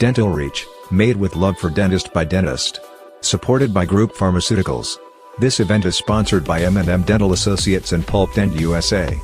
Dental Reach, made with love for dentist by dentist. Supported by Group Pharmaceuticals. This event is sponsored by M&M Dental Associates and Pulp Dent USA.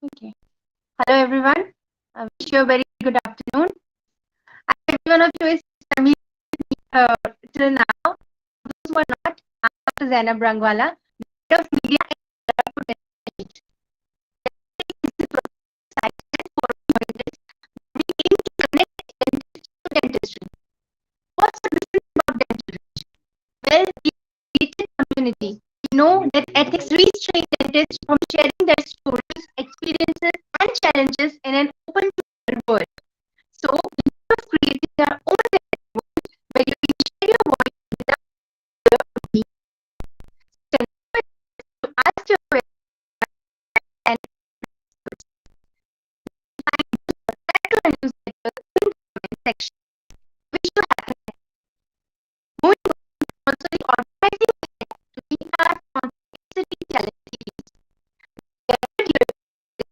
Okay. Hello, everyone. I wish you a very good afternoon. And every one of you is familiar till now. Those who are not, I'm Dr. Zainab Rangwala, Head of Media and Potential. We aim to connect dentistry to dentistry. What's so different about dentistry? Well, we created community. We know that ethics restrain dentists from sharing their stories, experiences, and challenges in an open world. So, instead of creating our own world where you can share your voice without fear of being to ask your questions and to a newsletter in the comment section. Wish you happiness. Moving on, also the organizing event to meet our spontaneity challenge series. Gathered here the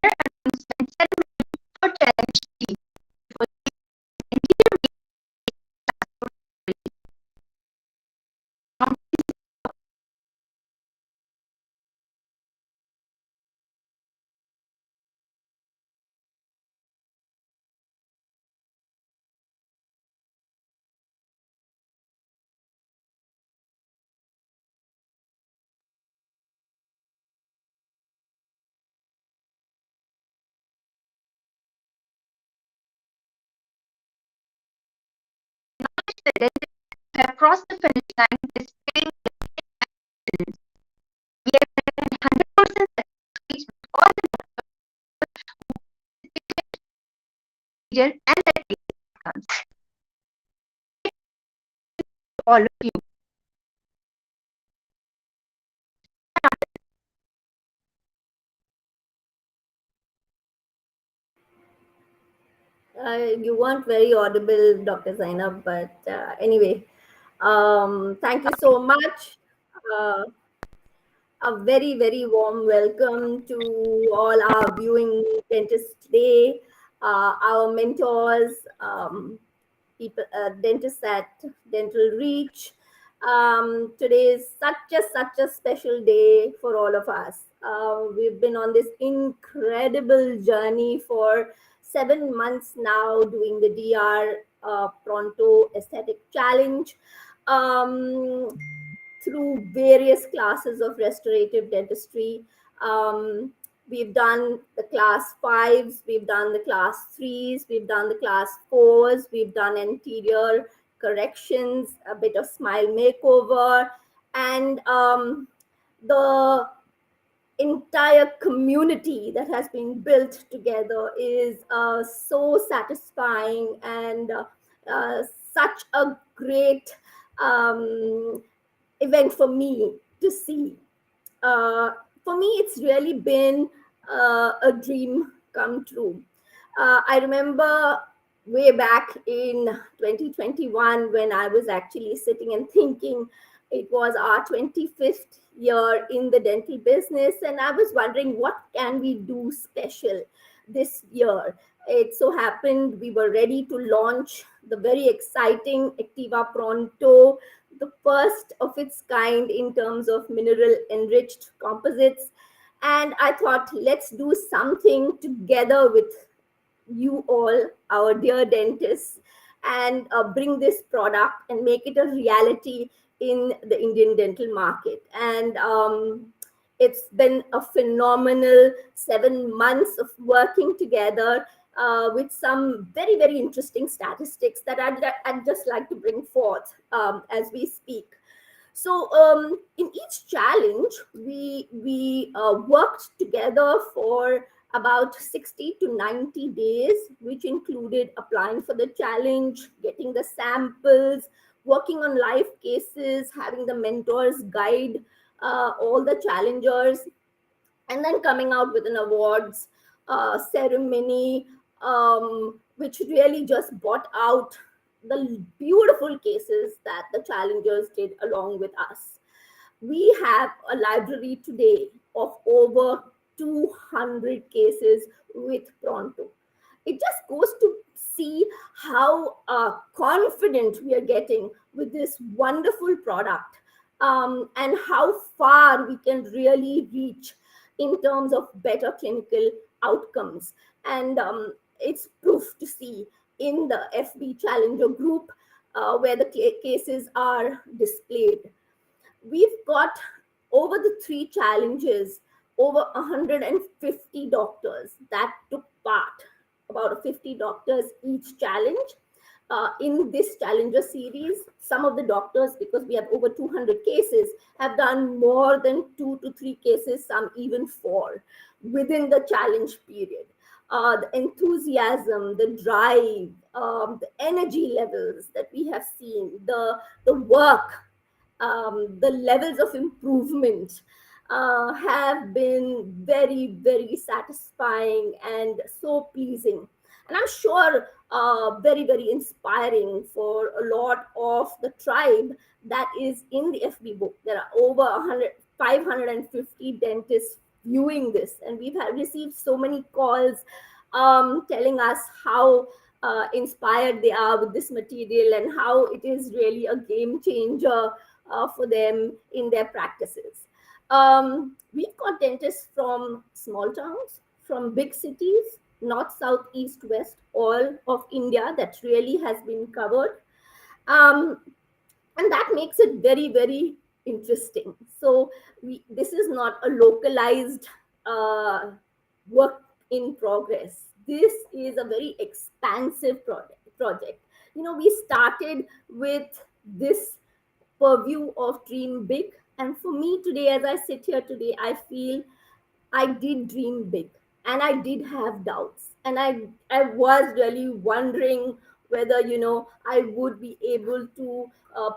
winner announcement ceremony for challenge team. For the engineer the dentist have crossed the finish line displaying excellence. We have been 100% satisfied with all the procedure and the outcomes. All of you. You weren't very audible, Dr. Zainab, but anyway, thank you so much. A very, very warm welcome to all our viewing dentists today, our mentors, people, dentists at Dental Reach. Today is such a special day for all of us. We've been on this incredible journey for 7 months now, doing the Pronto Aesthetic Challenge. Through various classes of restorative dentistry. We've done the class 5s, we've done the class 3s, we've done the class 4s, we've done anterior corrections, a bit of smile makeover, and the entire community that has been built together is so satisfying and uh, such a great um, event for me to see. uh, for me, it's really been a dream come true. I remember way back in 2021 when I was actually sitting and thinking it was our 25th year in the dental business, and I was wondering what can we do special this year. It so happened we were ready to launch the very exciting Activa Pronto, the first of its kind in terms of mineral enriched composites. And I thought, let's do something together with you all, our dear dentists, and bring this product and make it a reality in the Indian dental market. And it's been a phenomenal 7 months of working together with some very, very interesting statistics that I'd just like to bring forth as we speak. So in each challenge, we worked together for about 60 to 90 days, which included applying for the challenge, getting the samples, working on live cases, having the mentors guide all the challengers, and then coming out with an awards ceremony, which really just brought out the beautiful cases that the challengers did along with us. We have a library today of over 200 cases with Pronto. It just goes to see how confident we are getting with this wonderful product, and how far we can really reach in terms of better clinical outcomes. And it's proof to see in the FB Challenger group where the cases are displayed. We've got over the three challenges, over 150 doctors that took part, about 50 doctors each challenge in this challenger series. Some of the doctors, because we have over 200 cases, have done more than 2 to 3 cases, some even 4 within the challenge period. The enthusiasm, the drive, the energy levels that we have seen, the work, the levels of improvement have been very, very satisfying and so pleasing. And I'm sure very, very inspiring for a lot of the tribe that is in the FB book. There are over 100, 550 dentists viewing this, and we've received so many calls telling us how inspired they are with this material and how it is really a game changer for them in their practices. We've got dentists from small towns, from big cities, north, south, east, west, all of India that really has been covered. Um, and that makes it very, very interesting. So this is not a localized work in progress. This is a very expansive project. We started with this purview of dream big. And for me today, as I sit here today, I feel I did dream big and I did have doubts. And I was really wondering whether, I would be able to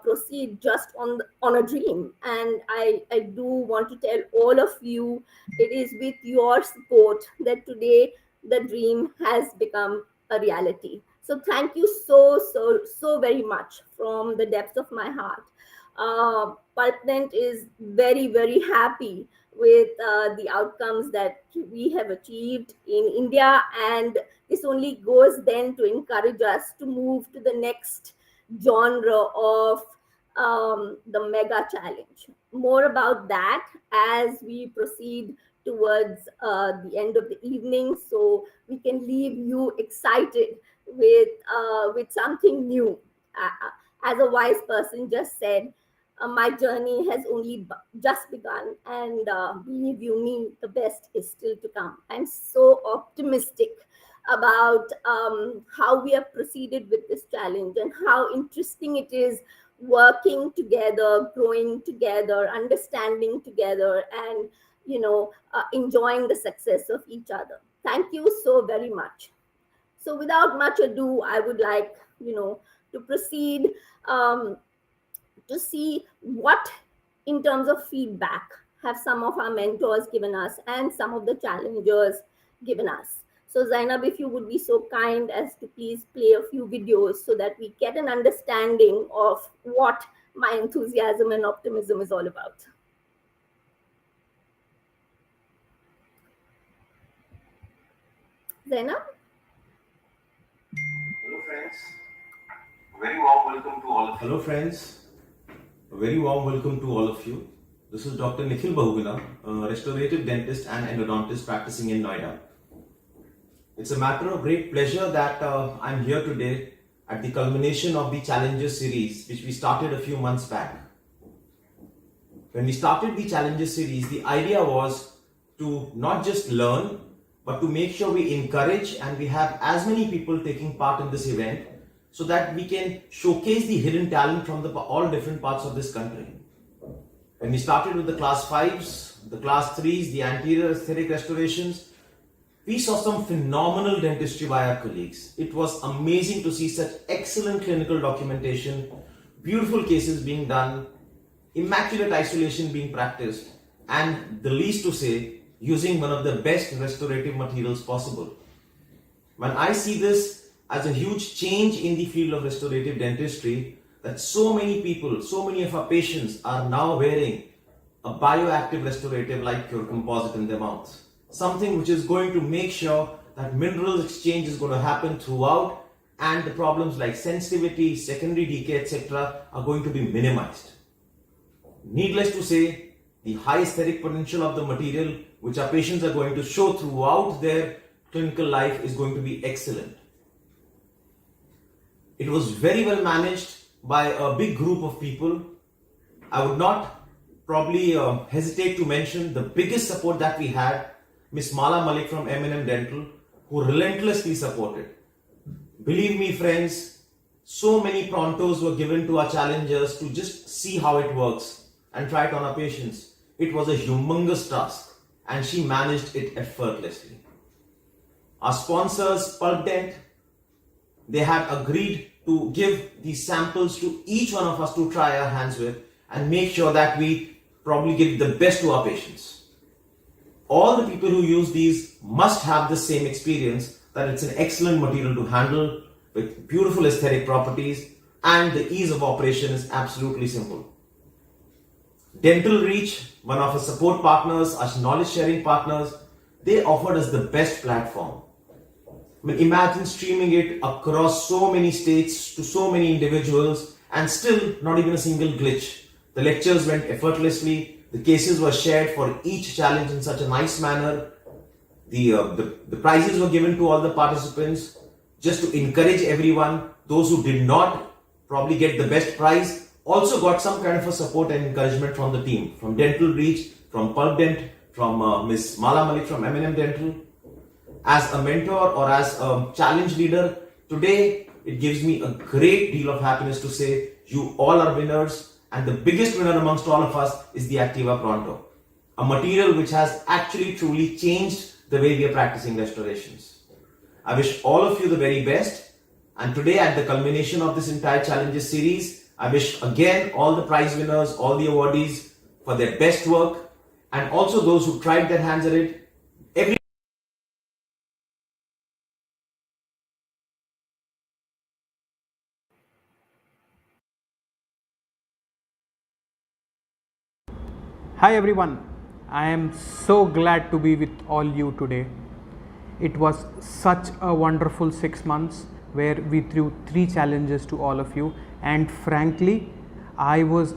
proceed just on a dream. And I do want to tell all of you, it is with your support that today the dream has become a reality. So thank you so, so, so very much from the depths of my heart. Pulpdent is very, very happy with the outcomes that we have achieved in India. And this only goes then to encourage us to move to the next genre of the mega challenge. More about that as we proceed towards the end of the evening, so we can leave you excited with something new. As a wise person just said, my journey has only just begun, and believe you me, the best is still to come. I'm so optimistic about how we have proceeded with this challenge and how interesting it is working together, growing together, understanding together, and enjoying the success of each other. Thank you so very much. So without much ado, I would like to proceed, um, to see what, in terms of feedback, have some of our mentors given us and some of the challengers given us. So Zainab, if you would be so kind as to please play a few videos so that we get an understanding of what my enthusiasm and optimism is all about. Zainab? Hello friends, very warm welcome to all of you. Hello friends, a very warm welcome to all of you. This is Dr. Nikhil Bahuguna, a restorative dentist and endodontist practicing in Noida. It's a matter of great pleasure that I'm here today at the culmination of the Challenges series, which we started a few months back. When we started the Challenges series, the idea was to not just learn, but to make sure we encourage and we have as many people taking part in this event so that we can showcase the hidden talent from all different parts of this country. When we started with the class 5s, the class 3s, the anterior aesthetic restorations, we saw some phenomenal dentistry by our colleagues. It was amazing to see such excellent clinical documentation, beautiful cases being done, immaculate isolation being practiced, and the least to say, using one of the best restorative materials possible. When I see this as a huge change in the field of restorative dentistry, that so many people, so many of our patients are now wearing a bioactive restorative like Pure Composite in their mouths. Something which is going to make sure that minerals exchange is going to happen throughout and the problems like sensitivity, secondary decay, etc. are going to be minimized. Needless to say, the high aesthetic potential of the material which our patients are going to show throughout their clinical life is going to be excellent. It was very well managed by a big group of people. I would not probably hesitate to mention the biggest support that we had, Miss Mala Malik from M&M Dental, who relentlessly supported. Believe me friends, so many prontos were given to our challengers to just see how it works and try it on our patients. It was a humongous task and she managed it effortlessly. Our sponsors, Pulp Dent, they had agreed to give these samples to each one of us to try our hands with and make sure that we probably give the best to our patients. All the people who use these must have the same experience, that it's an excellent material to handle with beautiful aesthetic properties and the ease of operation is absolutely simple. Dental Reach, one of our support partners, our knowledge sharing partners, they offered us the best platform. I mean, imagine streaming it across so many states to so many individuals and still not even a single glitch. The lectures went effortlessly. The cases were shared for each challenge in such a nice manner. The prizes were given to all the participants just to encourage everyone. Those who did not probably get the best prize also got some kind of a support and encouragement from the team, from Dental Reach, from Pulp Dent, from Miss Mala Malik from M&M Dental. As a mentor or as a challenge leader, today it gives me a great deal of happiness to say you all are winners, and the biggest winner amongst all of us is the Activa Pronto, a material which has actually truly changed the way we are practicing restorations. I wish all of you the very best, and today at the culmination of this entire Challenges series, I wish again all the prize winners, all the awardees for their best work, and also those who tried their hands at it. Hi everyone, I am so glad to be with all you today. It was such a wonderful 6 months where we threw 3 challenges to all of you, and frankly I was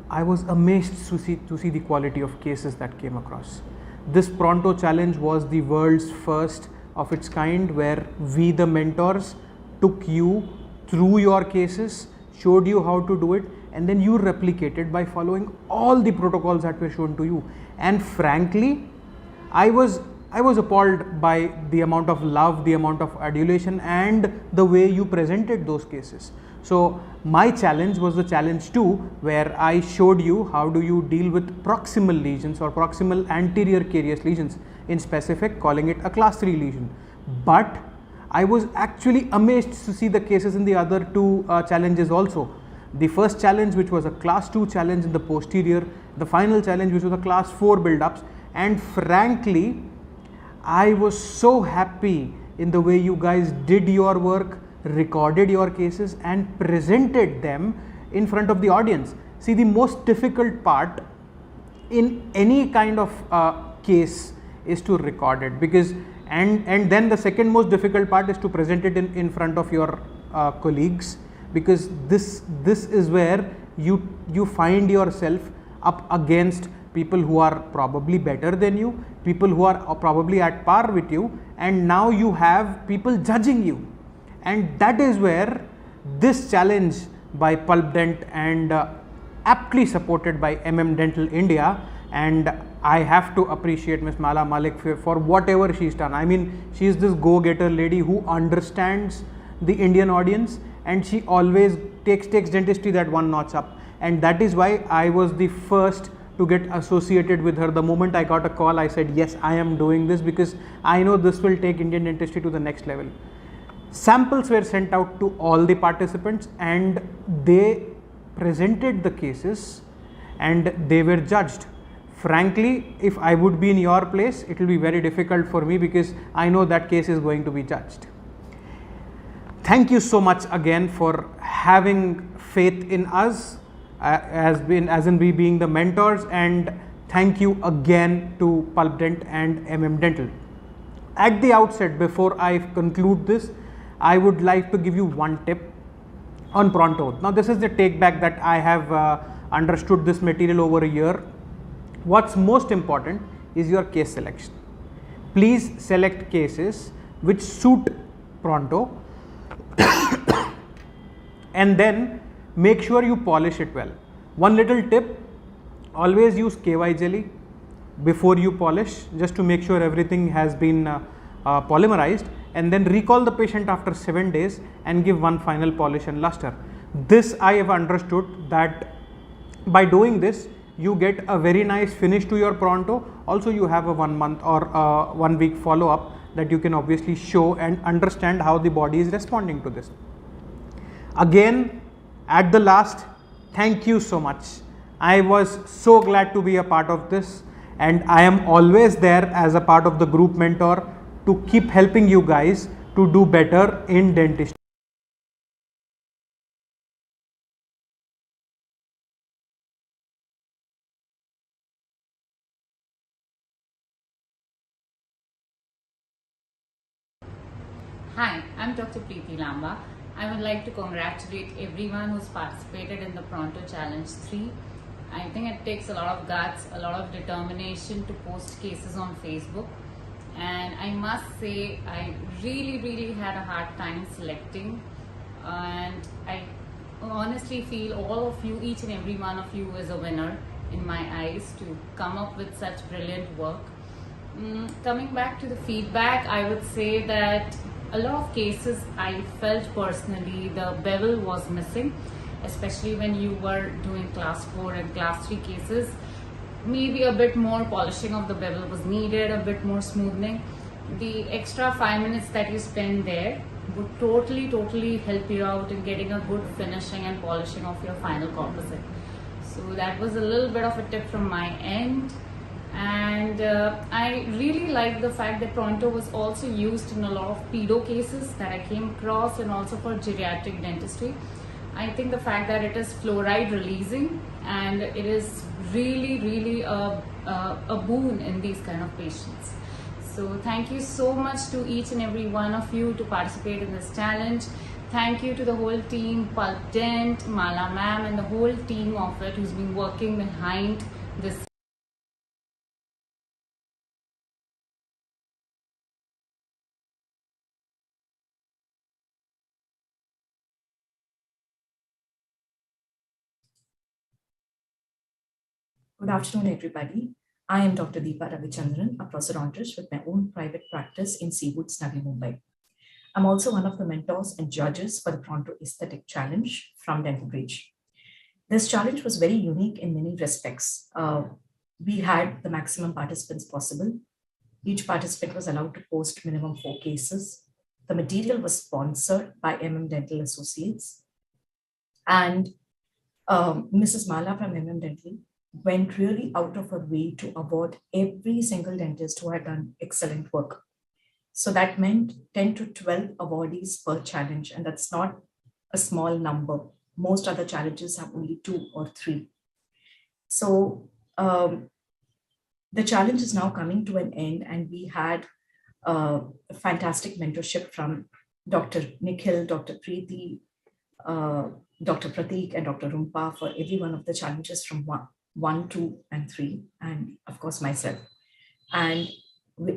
amazed to see the quality of cases that came across. This Pronto challenge was the world's first of its kind, where we the mentors took you through your cases, showed you how to do it, and then you replicated by following all the protocols that were shown to you. And frankly, I was I was appalled by the amount of love, the amount of adulation, and the way you presented those cases. So my challenge was the challenge 2, where I showed you how do you deal with proximal lesions or proximal anterior carious lesions, in specific calling it a class 3 lesion. But I was actually amazed to see the cases in the other two challenges also. The first challenge, which was a class 2 challenge in the posterior, the final challenge, which was a class 4 build-ups, and frankly, I was so happy in the way you guys did your work, recorded your cases, and presented them in front of the audience. See, the most difficult part in any kind of case is to record it, because and then the second most difficult part is to present it in front of your colleagues, because this is where you find yourself up against people who are probably better than you, people who are probably at par with you, and now you have people judging you. And that is where this challenge by Pulp Dent and aptly supported by Dental India, and I have to appreciate Ms. Mala Malik for whatever she's done. I mean, she is this go-getter lady who understands the Indian audience, and she always takes dentistry that one notch up, and that is why I was the first to get associated with her. The moment I got a call, I said, yes, I am doing this, because I know this will take Indian dentistry to the next level. Samples were sent out to all the participants, and they presented the cases and they were judged. Frankly, if I would be in your place, it will be very difficult for me, because I know that case is going to be judged. Thank you so much again for having faith in us, as in we being the mentors, and thank you again to Pulp Dent and Dental. At the outset, before I conclude this, I would like to give you one tip on Pronto. Now, this is the take back that I have understood this material over a year. What's most important is your case selection. Please select cases which suit Pronto and then make sure you polish it well. One little tip, always use KY jelly before you polish, just to make sure everything has been polymerized, and then recall the patient after 7 days and give one final polish and luster. This I have understood that by doing this, you get a very nice finish to your Pronto. Also, you have a 1 month or 1 week follow up that you can obviously show and understand how the body is responding to this. Again, at the last, thank you so much. I was so glad to be a part of this, and I am always there as a part of the group mentor to keep helping you guys to do better in dentistry. Hi, I'm Dr. Preeti Lamba. I would like to congratulate everyone who's participated in the Pronto Challenge 3. I think it takes a lot of guts, a lot of determination to post cases on Facebook. And I must say, I really had a hard time selecting. And I honestly feel all of you, each and every one of you is a winner in my eyes to come up with such brilliant work. Coming back to the feedback, I would say that a lot of cases I felt personally the bevel was missing, especially when you were doing class 4 and class 3 cases. Maybe a bit more polishing of the bevel was needed, a bit more smoothing. The extra 5 minutes that you spend there would totally help you out in getting a good finishing and polishing of your final composite. So that was a little bit of a tip from my end. And I really like the fact that Pronto was also used in a lot of pedo cases that I came across, and also for geriatric dentistry. I think the fact that it is fluoride releasing and it is really a boon in these kind of patients. So thank you so much to each and every one of you to participate in this challenge. Thank you to the whole team, Pulp Dent, Mala ma'am, and the whole team of it who's been working behind this. Good afternoon, everybody. I am Dr. Deepa Ravichandran, a prosthodontist with my own private practice in Seawoods, Navi Mumbai. I'm also one of the mentors and judges for the Pronto Aesthetic Challenge from Dental Reach. This challenge was very unique in many respects. We had the maximum participants possible. Each participant was allowed to post minimum 4 cases. The material was sponsored by Dental Associates. And Mrs. Mala from Dental went really out of her way to award every single dentist who had done excellent work. So that meant 10 to 12 awardees per challenge, and that's not a small number. Most other challenges have only 2 or 3. So the challenge is now coming to an end, and we had a fantastic mentorship from Dr. Nikhil, Dr. Preeti, Dr. Pratik, and Dr. Rumpa for every one of the challenges from 1, 2, and 3, and of course myself. And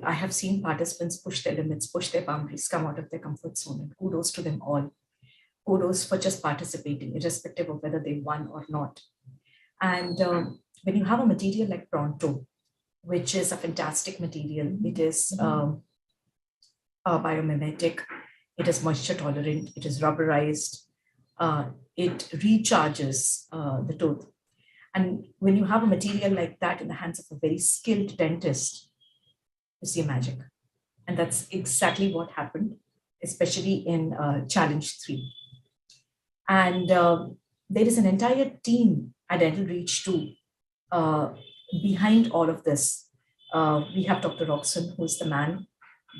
I have seen participants push their limits, push their boundaries, come out of their comfort zone, and kudos to them all. Kudos for just participating, irrespective of whether they won or not. And when you have a material like Pronto, which is a fantastic material, it is biomimetic, it is moisture tolerant, it is rubberized, it recharges the tooth. And when you have a material like that in the hands of a very skilled dentist, you see magic. And that's exactly what happened, especially in Challenge 3. And there is an entire team at Dental Reach too behind all of this. We have Dr. Roxon, who's the man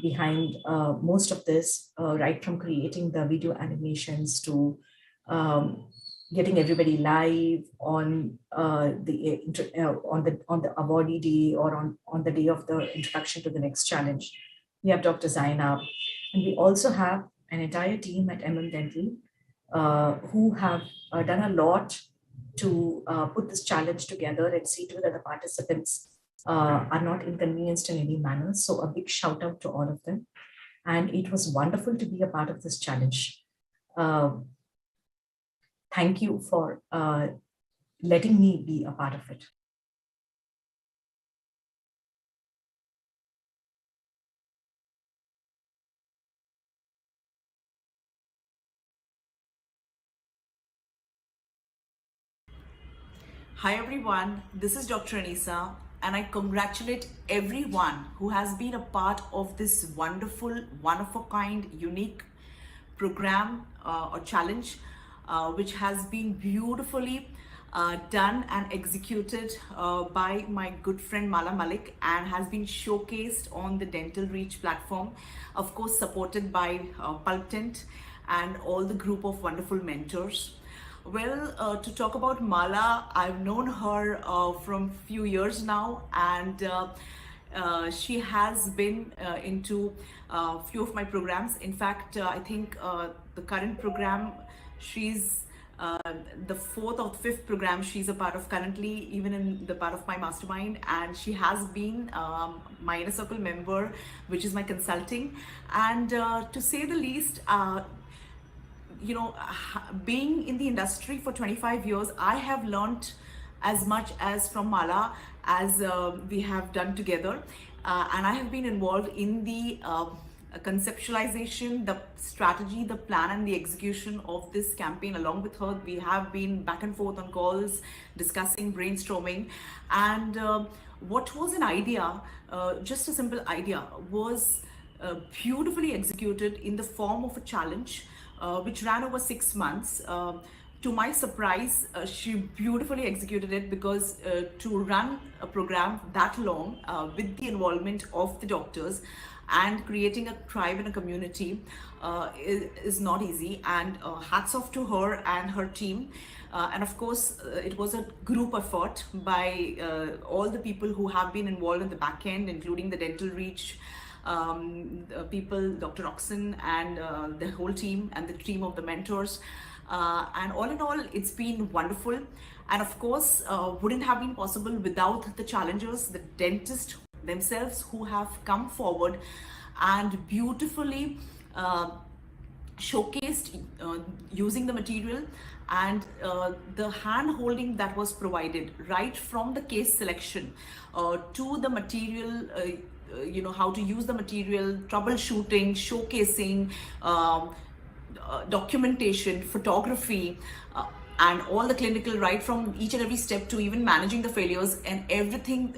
behind most of this, right from creating the video animations to getting everybody live on the awardee day or on the day of the introduction to the next challenge. We have Dr. Zainab, and we also have an entire team at Dental who have done a lot to put this challenge together and see to it that the participants are not inconvenienced in any manner. So a big shout out to all of them. And it was wonderful to be a part of this challenge. Thank you for letting me be a part of it. Hi everyone, this is Dr. Anisa, and I congratulate everyone who has been a part of this wonderful, one-of-a-kind, unique program or challenge, which has been beautifully done and executed by my good friend Mala Malik and has been showcased on the Dental Reach platform, of course supported by Pulp Tent and all the group of wonderful mentors. Well, to talk about Mala, I've known her from few years now, and she has been into a few of my programs. In fact, I think the current program, she's the 4th or 5th program she's a part of currently, even in the part of my mastermind, and she has been my inner circle member, which is my consulting. And to say the least, you know, being in the industry for 25 years, I have learned as much as from Mala as we have done together. And I have been involved in the conceptualization, the strategy, the plan, and the execution of this campaign along with her. We have been back and forth on calls, discussing, brainstorming. And what was an idea, just a simple idea, was beautifully executed in the form of a challenge, which ran over 6 months. To my surprise, she beautifully executed it, because to run a program that long with the involvement of the doctors and creating a tribe and a community is not easy. And hats off to her and her team. And of course, it was a group effort by all the people who have been involved in the back end, including the Dental Reach people, Dr. Roxon and the whole team and the team of the mentors. And all in all, it's been wonderful. And of course, wouldn't have been possible without the challengers, the dentists themselves, who have come forward and beautifully showcased using the material and the hand holding that was provided right from the case selection to the material, how to use the material, troubleshooting, showcasing, documentation, photography, and all the clinical, right from each and every step to even managing the failures and everything,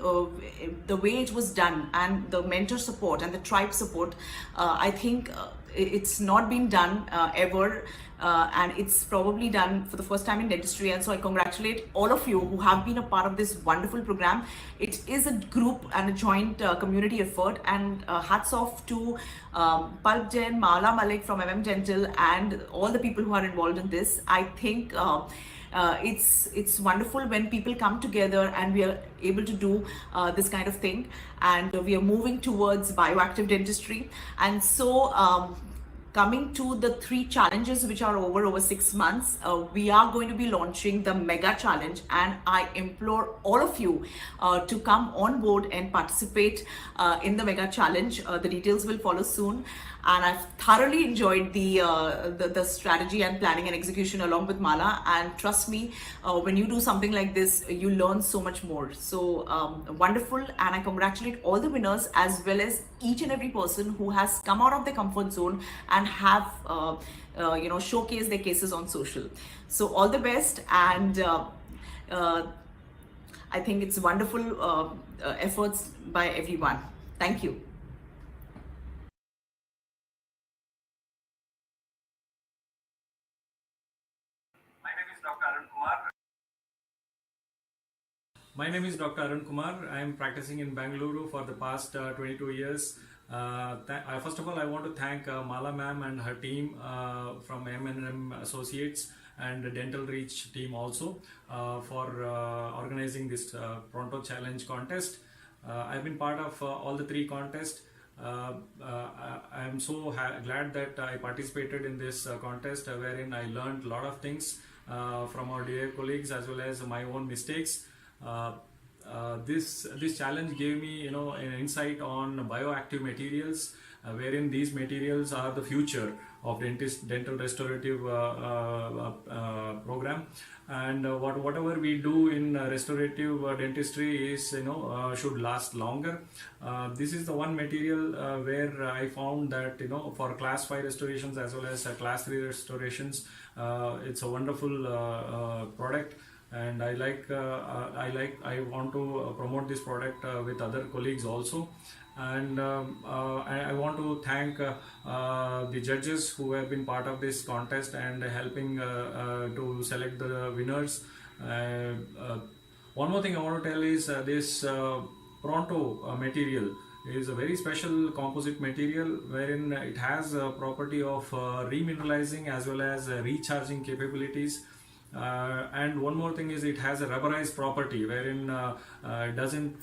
the way it was done, and the mentor support and the tribe support, I think it's not been done ever, and it's probably done for the first time in dentistry. And so I congratulate all of you who have been a part of this wonderful program. It is a group and a joint community effort, and hats off to Pulp Jen, Mala Malik from Dental, and all the people who are involved in this. I think it's wonderful when people come together and we are able to do this kind of thing, and we are moving towards bioactive dentistry. And so coming to the 3 challenges which are over 6 months, we are going to be launching the mega challenge, and I implore all of you to come on board and participate in the mega challenge. The details will follow soon, and I've thoroughly enjoyed the strategy and planning and execution along with Mala. And trust me, when you do something like this, you learn so much more. So wonderful, and I congratulate all the winners as well as each and every person who has come out of their comfort zone and have showcased their cases on social. So all the best, and I think it's wonderful efforts by everyone. Thank you. My name is Dr. Arun Kumar. I am practicing in Bangalore for the past 22 years. First of all, I want to thank Mala ma'am and her team from M&M Associates and the Dental Reach team also for organizing this Pronto Challenge contest. I've been part of all the 3 contests. I am so glad that I participated in this contest, wherein I learned a lot of things from our dear colleagues as well as my own mistakes. This challenge gave me an insight on bioactive materials, wherein these materials are the future of dental restorative program, and whatever we do in restorative dentistry is should last longer. This is the one material where I found that for class 5 restorations as well as class 3 restorations, it's a wonderful product. And I want to promote this product with other colleagues also. And I want to thank the judges who have been part of this contest and helping to select the winners. One more thing I want to tell is this Pronto material is a very special composite material, wherein it has a property of remineralizing as well as recharging capabilities. And one more thing is it has a rubberized property, wherein it doesn't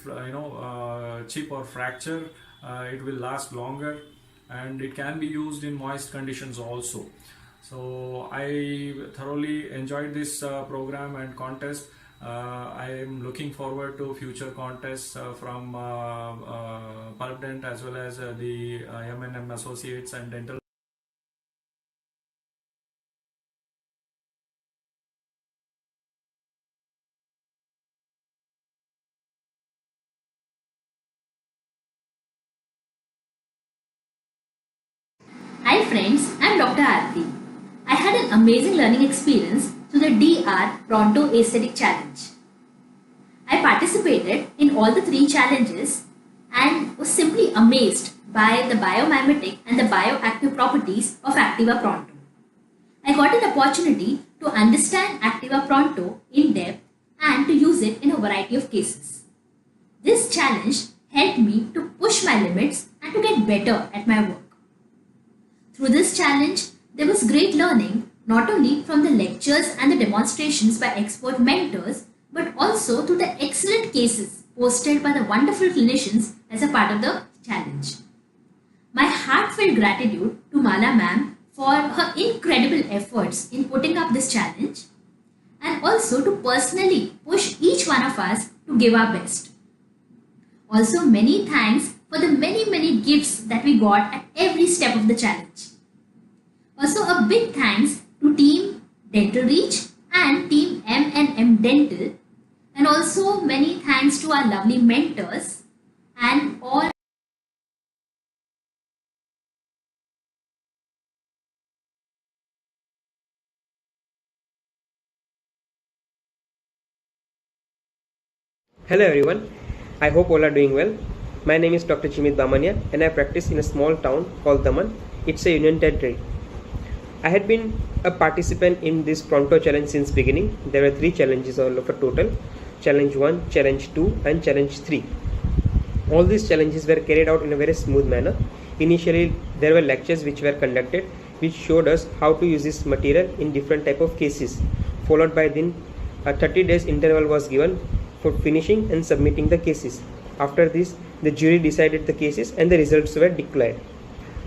chip or fracture. It will last longer, and it can be used in moist conditions also. So I thoroughly enjoyed this program and contest. I am looking forward to future contests from Pulp Dent as well as the M&M Associates and Dental. Hi friends, I'm Dr. Aarti. I had an amazing learning experience through the DR Pronto Aesthetic Challenge. I participated in all the 3 challenges and was simply amazed by the biomimetic and the bioactive properties of Activa Pronto. I got an opportunity to understand Activa Pronto in depth and to use it in a variety of cases. This challenge helped me to push my limits and to get better at my work. Through this challenge, there was great learning not only from the lectures and the demonstrations by expert mentors, but also through the excellent cases posted by the wonderful clinicians as a part of the challenge. My heartfelt gratitude to Mala ma'am for her incredible efforts in putting up this challenge, and also to personally push each one of us to give our best. Also, many thanks for the many gifts that we got at every step of the challenge. Also, a big thanks to Team Dental Reach and Team M&M Dental, and also many thanks to our lovely mentors and all. Hello everyone, I hope all are doing well. My name is Dr. Chimit Bamania and I practice in a small town called Daman. It's a union territory. I had been a participant in this Pronto challenge since beginning. There were 3 challenges all of a total. Challenge 1, Challenge 2 and Challenge 3. All these challenges were carried out in a very smooth manner. Initially there were lectures which were conducted which showed us how to use this material in different type of cases. Followed by then a 30 days interval was given for finishing and submitting the cases. After this, the jury decided the cases and the results were declared.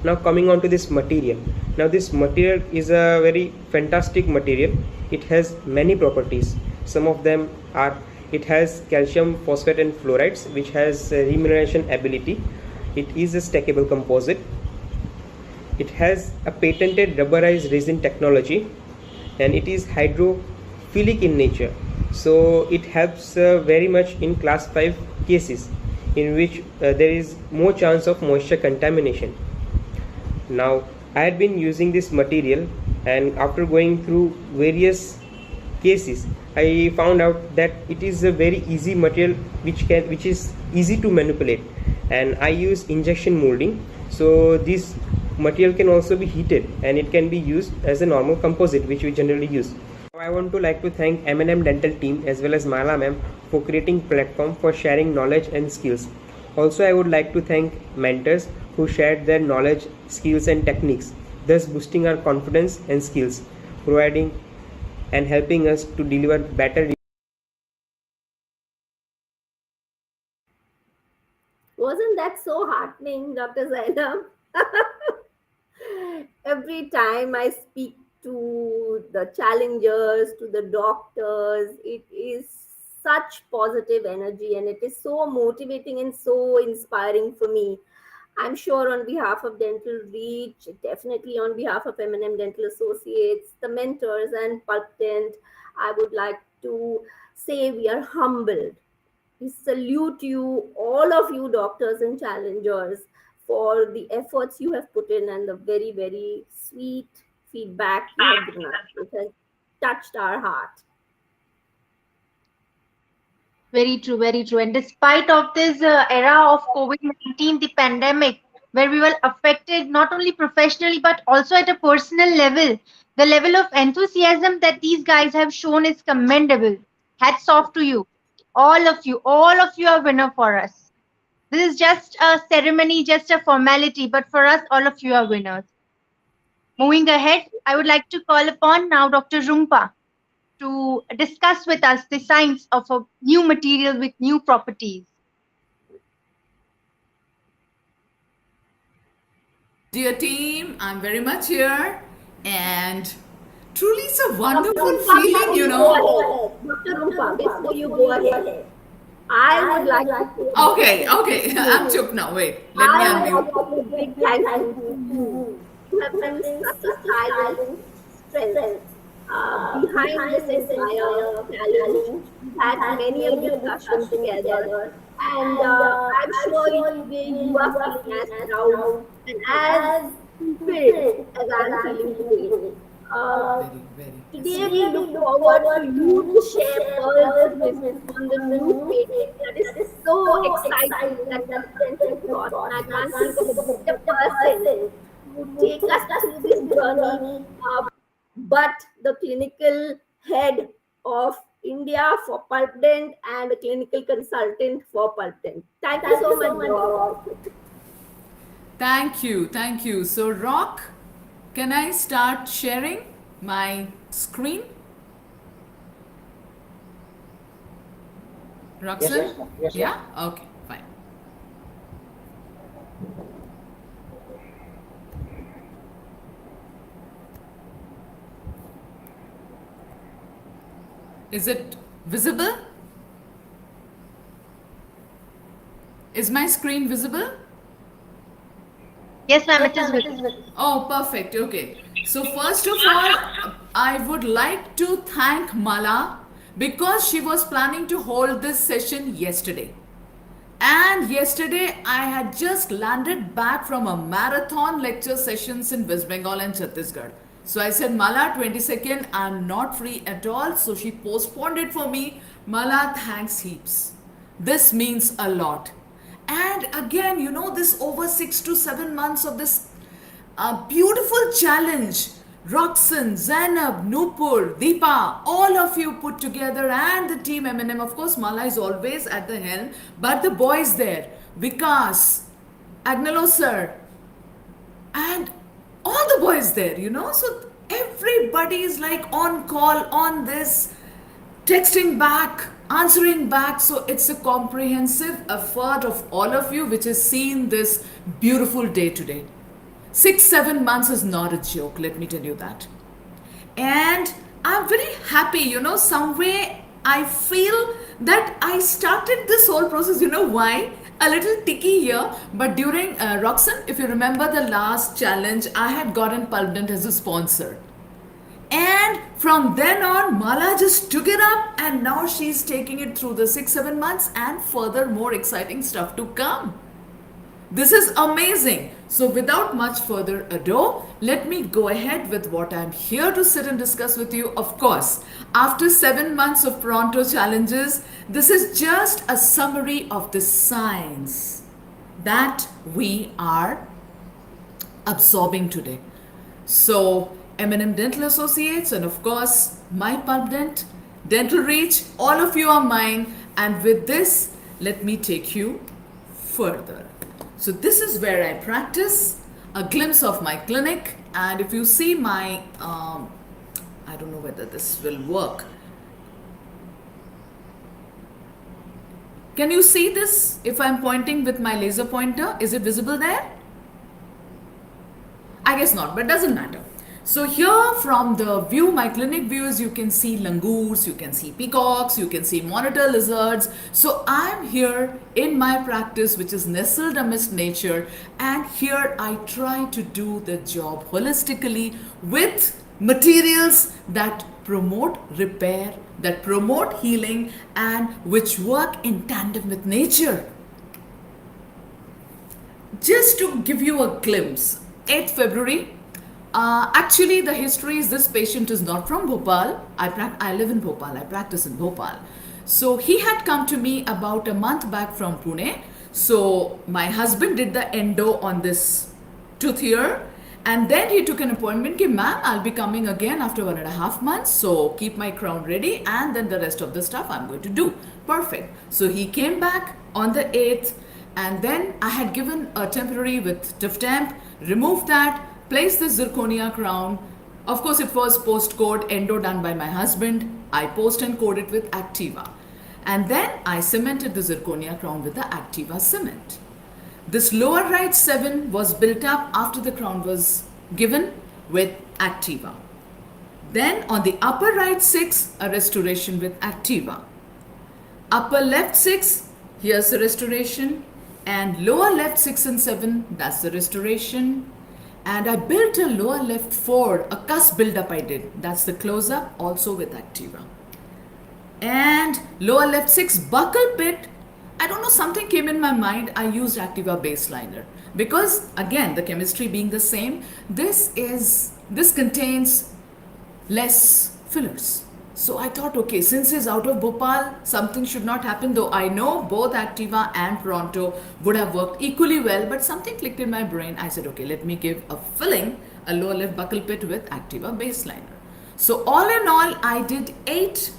Now coming on to this material. Now this material is a very fantastic material. It has many properties. Some of them are, it has calcium phosphate and fluorides which has remineration ability. It is a stackable composite. It has a patented rubberized resin technology and it is hydrophilic in nature. So it helps very much in class 5 cases in which there is more chance of moisture contamination. Now I had been using this material and after going through various cases I found out that it is a very easy material which is easy to manipulate, and I use injection molding, so this material can also be heated and it can be used as a normal composite which we generally use. I want to like to thank M&M Dental team as well as Mala ma'am for creating platform for sharing knowledge and skills. Also I would like to thank mentors who shared their knowledge, skills and techniques, thus boosting our confidence and skills, providing and helping us to deliver better. Wasn't that so heartening, Dr. Zainab? Every time I speak to the challengers, to the doctors, it is such positive energy and it is so motivating and so inspiring for me. I'm sure on behalf of Dental Reach, definitely on behalf of M&M Dental Associates, the mentors and Pulp Dent, I would like to say we are humbled. We salute you, all of you doctors and challengers, for the efforts you have put in and the very, very sweet feedback you have given us. It has touched our heart. Very true, very true. And despite of this era of COVID-19, the pandemic, where we were affected not only professionally but also at a personal level, the level of enthusiasm that these guys have shown is commendable. Hats off to you, all of you. All of you are winner for us. This is just a ceremony, just a formality, but for us, all of you are winners. Moving ahead, I would like to call upon now Dr. Rumpa to discuss with us the science of a new material with new properties. Dear team, I'm very much here, and truly it's a wonderful feeling, you know. Dr. Rumpa, before you go ahead, I would like to Okay, I'm chup now. Wait, let me I unmute. would like to big thank you to you. You have been such a silent strength behind this entire challenge. We've had many a discussion together, and I'm sure you are feeling as proud and as fulfilled as I'm feeling today. Today we look forward to you to share pearls of wisdom on the new patent that is so exciting that the potential thought. And I can't think of a better person to take us through this journey, but the clinical head of India for Pulpdent and a clinical consultant for Pulpdent. Thank you so much, Rock. Thank you. So, Rock, can I start sharing my screen? Roxanne? Yes, sir. Yeah? Okay, fine. Is it visible? Is my screen visible? Yes, ma'am, it is visible. Oh, perfect. Okay. So first of all, I would like to thank Mala because she was planning to hold this session yesterday. And yesterday I had just landed back from a marathon lecture sessions in West Bengal and Chhattisgarh. So I said, Mala, 22nd, I'm not free at all. So she postponed it for me. Mala, thanks heaps. This means a lot. And again, you know, this over 6 to 7 months of this beautiful challenge, Roxanne, Zainab, Nupur, Deepa, all of you put together, and the team M&M. Of course, Mala is always at the helm, but the boys there, Vikas, Agnalo sir, and all the boys there, you know. So everybody is like on call on this, texting back, answering back. So it's a comprehensive effort of all of you which has seen this beautiful day today. 6-7 months is not a joke, let me tell you that. And I'm very happy, you know, some way I feel that I started this whole process, you know why? A little ticky here, but during Roxanne, if you remember the last challenge, I had gotten Pulpdent as a sponsor. And from then on, Mala just took it up, and now she's taking it through the 6-7 months and further more exciting stuff to come. This is amazing. So without much further ado, let me go ahead with what I'm here to sit and discuss with you. Of course, after 7 months of Pronto challenges, this is just a summary of the science that we are absorbing today. So M&M Dental Associates, and of course my Pulpdent, Dental Reach, all of you are mine. And with this, let me take you further. So this is where I practice, a glimpse of my clinic. And if you see my, I don't know whether this will work. Can you see this if I'm pointing with my laser pointer? Is it visible there? I guess not, but doesn't matter. So here from the view, my clinic views, you can see langurs, you can see peacocks, you can see monitor lizards. So I'm here in my practice, which is nestled amidst nature. And here I try to do the job holistically with materials that promote repair, that promote healing, and which work in tandem with nature. Just to give you a glimpse, 8th February, actually the history is this patient is not from Bhopal. I live in Bhopal, I practice in Bhopal. So he had come to me about a month back from Pune. So my husband did the endo on this tooth here. And then he took an appointment, ki ma'am, I'll be coming again after 1.5 months. So keep my crown ready, and then the rest of the stuff I'm going to do. Perfect. So he came back on the 8th, and then I had given a temporary with Tiftemp, removed that, placed the zirconia crown. Of course, it was post-code endo done by my husband. I post and code it with Activa. And then I cemented the zirconia crown with the Activa cement. This lower right 7 was built up after the crown was given with Activa. Then on the upper right 6, a restoration with Activa. Upper left 6, here's the restoration. And lower left 6 and 7, that's the restoration. And I built a lower left 4, a cusp build up I did. That's the close up, also with Activa. And lower left 6 buccal pit. I don't know, something came in my mind. I used Activa baseliner because again, the chemistry being the same, this contains less fillers. So I thought, okay, since he's out of Bhopal, something should not happen, though I know both Activa and Pronto would have worked equally well, but something clicked in my brain. I said, okay, let me give a filling, a lower left buccal pit with Activa baseliner. So all in all, I did 8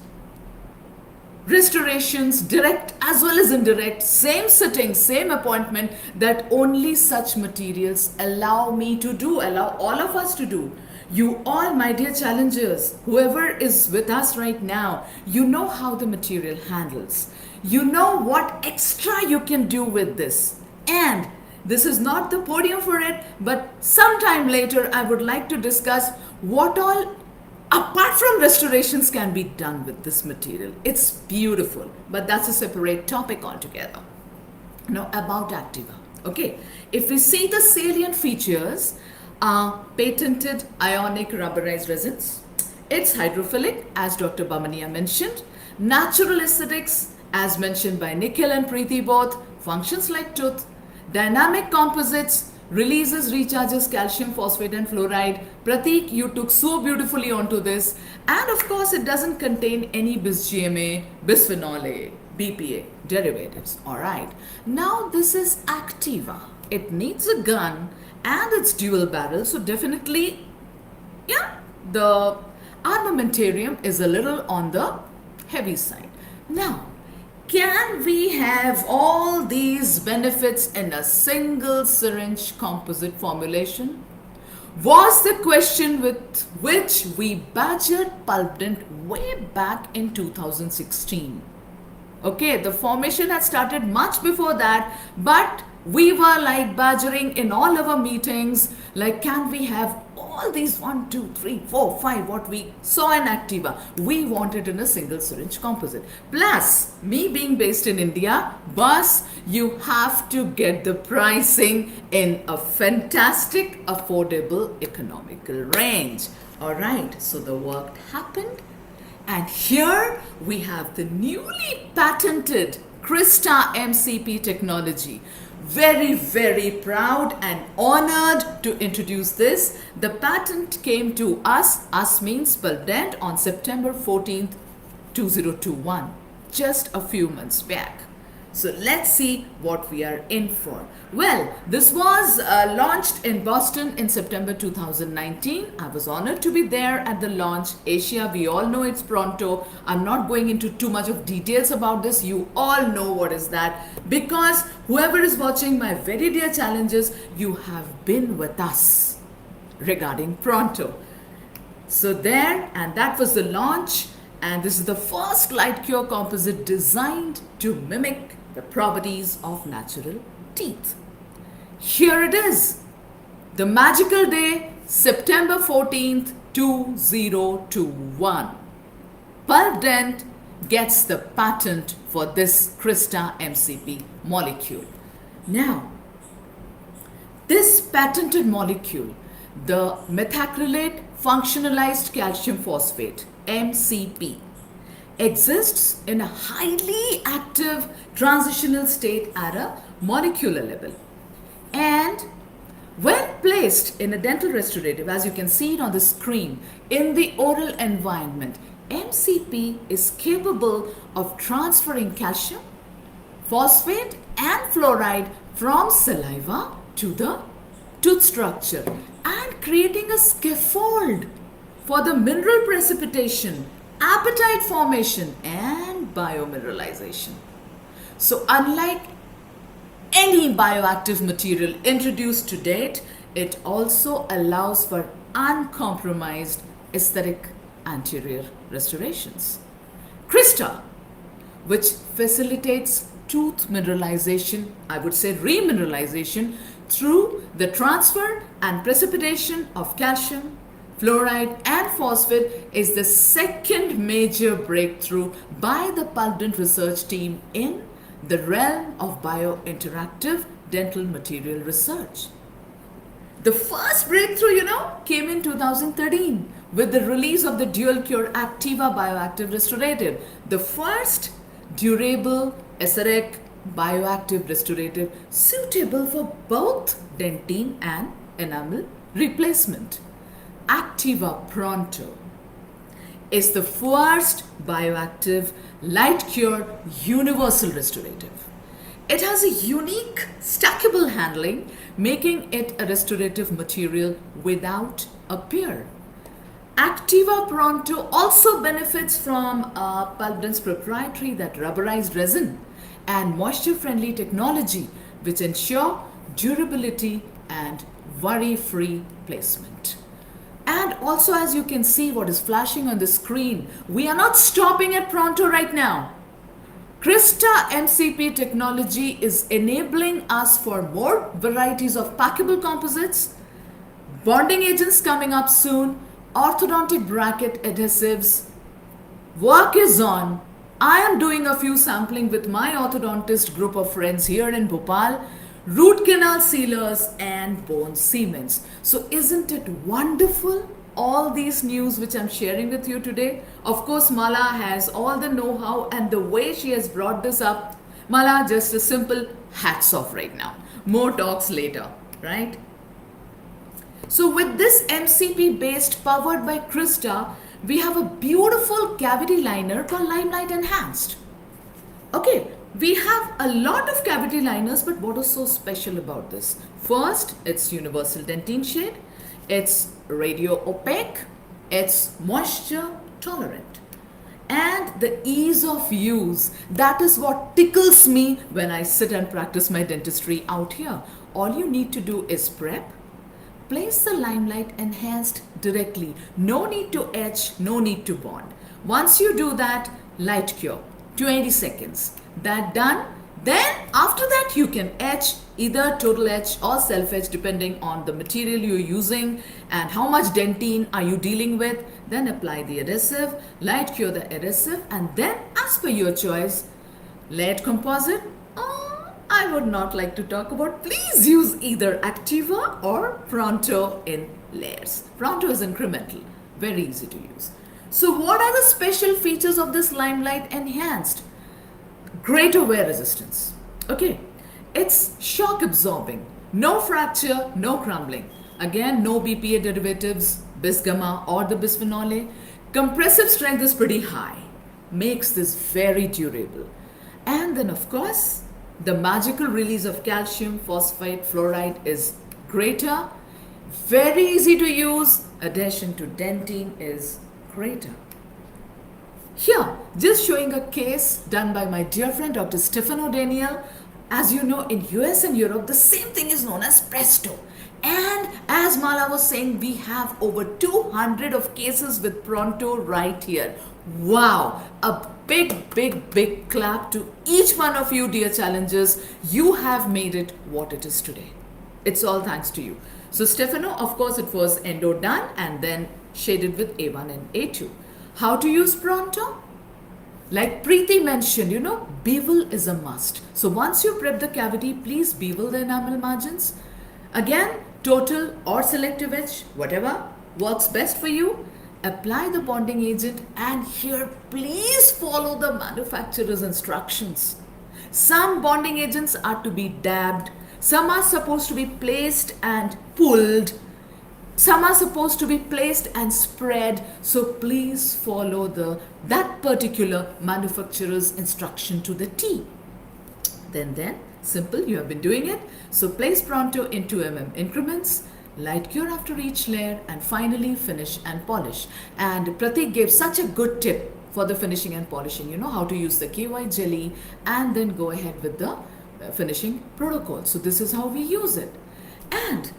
restorations, direct as well as indirect, same sitting, same appointment, that only such materials allow me to do, allow all of us to do. You all, my dear challengers, whoever is with us right now, you know how the material handles. You know what extra you can do with this. And this is not the podium for it, but sometime later I would like to discuss what all apart from restorations can be done with this material. It's beautiful, but that's a separate topic altogether. Now about Activa. Okay, if we see the salient features, patented ionic rubberized resins, It's hydrophilic, as Dr. Bamania mentioned. Natural aesthetics, as mentioned by Nikhil and Preeti both, functions like tooth. Dynamic composites, releases, recharges calcium, phosphate and fluoride. Pratik, you took so beautifully onto this. And of course, it doesn't contain any bis-GMA, bisphenol A, BPA derivatives. Alright. Now this is Activa. It needs a gun and it's dual barrel. So definitely, yeah, the armamentarium is a little on the heavy side. Now, can we have all these benefits in a single syringe composite formulation? Was the question with which we badgered Pulpdent way back in 2016. Okay, the formation had started much before that, but we were like badgering in all our meetings, like, can we have all these 1, 2, 3, 4, 5 what we saw in Activa? We wanted in a single syringe composite. Plus, me being based in India, boss, you have to get the pricing in a fantastic, affordable, economical range. Alright, so the work happened. And here we have the newly patented Krista MCP technology. Very, very proud and honored to introduce this. The patent came to us means Pulpdent, on September 14th, 2021, just a few months back. So let's see what we are in for. Well, this was launched in Boston in September 2019. I was honored to be there at the launch. Asia, we all know it's Pronto. I'm not going into too much of details about this. You all know what is that. Because whoever is watching my very dear challenges, you have been with us regarding Pronto. So there, and that was the launch. And this is the first light cure composite designed to mimic the properties of natural teeth. Here it is. The magical day, September 14th, 2021. Pulpdent gets the patent for this Krista MCP molecule. Now, this patented molecule, the methacrylate functionalized calcium phosphate, MCP, exists in a highly active transitional state at a molecular level. And when placed in a dental restorative, as you can see it on the screen, in the oral environment, MCP is capable of transferring calcium, phosphate and fluoride from saliva to the tooth structure and creating a scaffold for the mineral precipitation, appetite formation and biomineralization. So unlike any bioactive material introduced to date, it also allows for uncompromised aesthetic anterior restorations. Krista, which facilitates tooth mineralization, I would say remineralization, through the transfer and precipitation of calcium, fluoride and phosphate, is the second major breakthrough by the Pulpdent research team in the realm of biointeractive dental material research. The first breakthrough, came in 2013 with the release of the dual cure Activa bioactive restorative, the first durable aesthetic bioactive restorative suitable for both dentine and enamel replacement. Activa Pronto is the first bioactive light cure universal restorative. It has a unique stackable handling, making it a restorative material without a peer. Activa Pronto also benefits from Pulpdent's proprietary that rubberized resin and moisture-friendly technology, which ensure durability and worry-free placement. And also, as you can see what is flashing on the screen, we are not stopping at Pronto right now. Krista MCP technology is enabling us for more varieties of packable composites, bonding agents coming up soon, orthodontic bracket adhesives. Work is on. I am doing a few sampling with my orthodontist group of friends here in Bhopal, root canal sealers and bone cements. So isn't it wonderful? all these news which I'm sharing with you today. Of course, Mala has all the know-how, and the way she has brought this up, Mala, just a simple hats off right now. More talks later, right? So with this MCP based powered by Krista, we have a beautiful cavity liner called Limelight Enhanced. Okay, we have a lot of cavity liners, but what is so special about this? First, it's universal dentine shade, it's radio opaque, it's moisture tolerant, and the ease of use. That is what tickles me when I sit and practice my dentistry out here. All you need to do is prep, place the Limelight Enhanced directly. No need to etch, no need to bond. Once you do that, light cure, 20 seconds. That done. Then after that you can etch, either total etch or self etch depending on the material you're using and how much dentine are you dealing with. Then apply the adhesive, light cure the adhesive, and then as per your choice, layered composite. I would not like to talk about. Please use either Activa or Pronto in layers. Pronto is incremental, very easy to use. So what are the special features of this Limelight Enhanced? Greater wear resistance. Okay, it's shock absorbing, no fracture, no crumbling. Again, no BPA derivatives, bis gamma or the bisphenol A. Compressive strength is pretty high, makes this very durable. And then of course, the magical release of calcium, phosphate, fluoride is greater, very easy to use. Adhesion to dentine is greater. Here, just showing a case done by my dear friend Dr. Stefano Daniel. As you know, in US and Europe, the same thing is known as Presto. And as Mala was saying, we have over 200 of cases with Pronto right here. Wow, a big clap to each one of you, dear challengers. You have made it what it is today. It's all thanks to you. So Stefano, of course, it was endo done and then shaded with A1 and A2. How to use Pronto? Like Preeti mentioned, bevel is a must. So once you prep the cavity, please bevel the enamel margins. Again, total or selective etch, whatever works best for you. Apply the bonding agent, and here please follow the manufacturer's instructions. Some bonding agents are to be dabbed, some are supposed to be placed and pulled, some are supposed to be placed and spread. So please follow that particular manufacturer's instruction to the T. Then simple, you have been doing it. So place Pronto in 2 mm increments, light cure after each layer, and finally finish and polish. And Pratik gave such a good tip for the finishing and polishing. You know how to use the KY jelly and then go ahead with the finishing protocol. So this is how we use it. And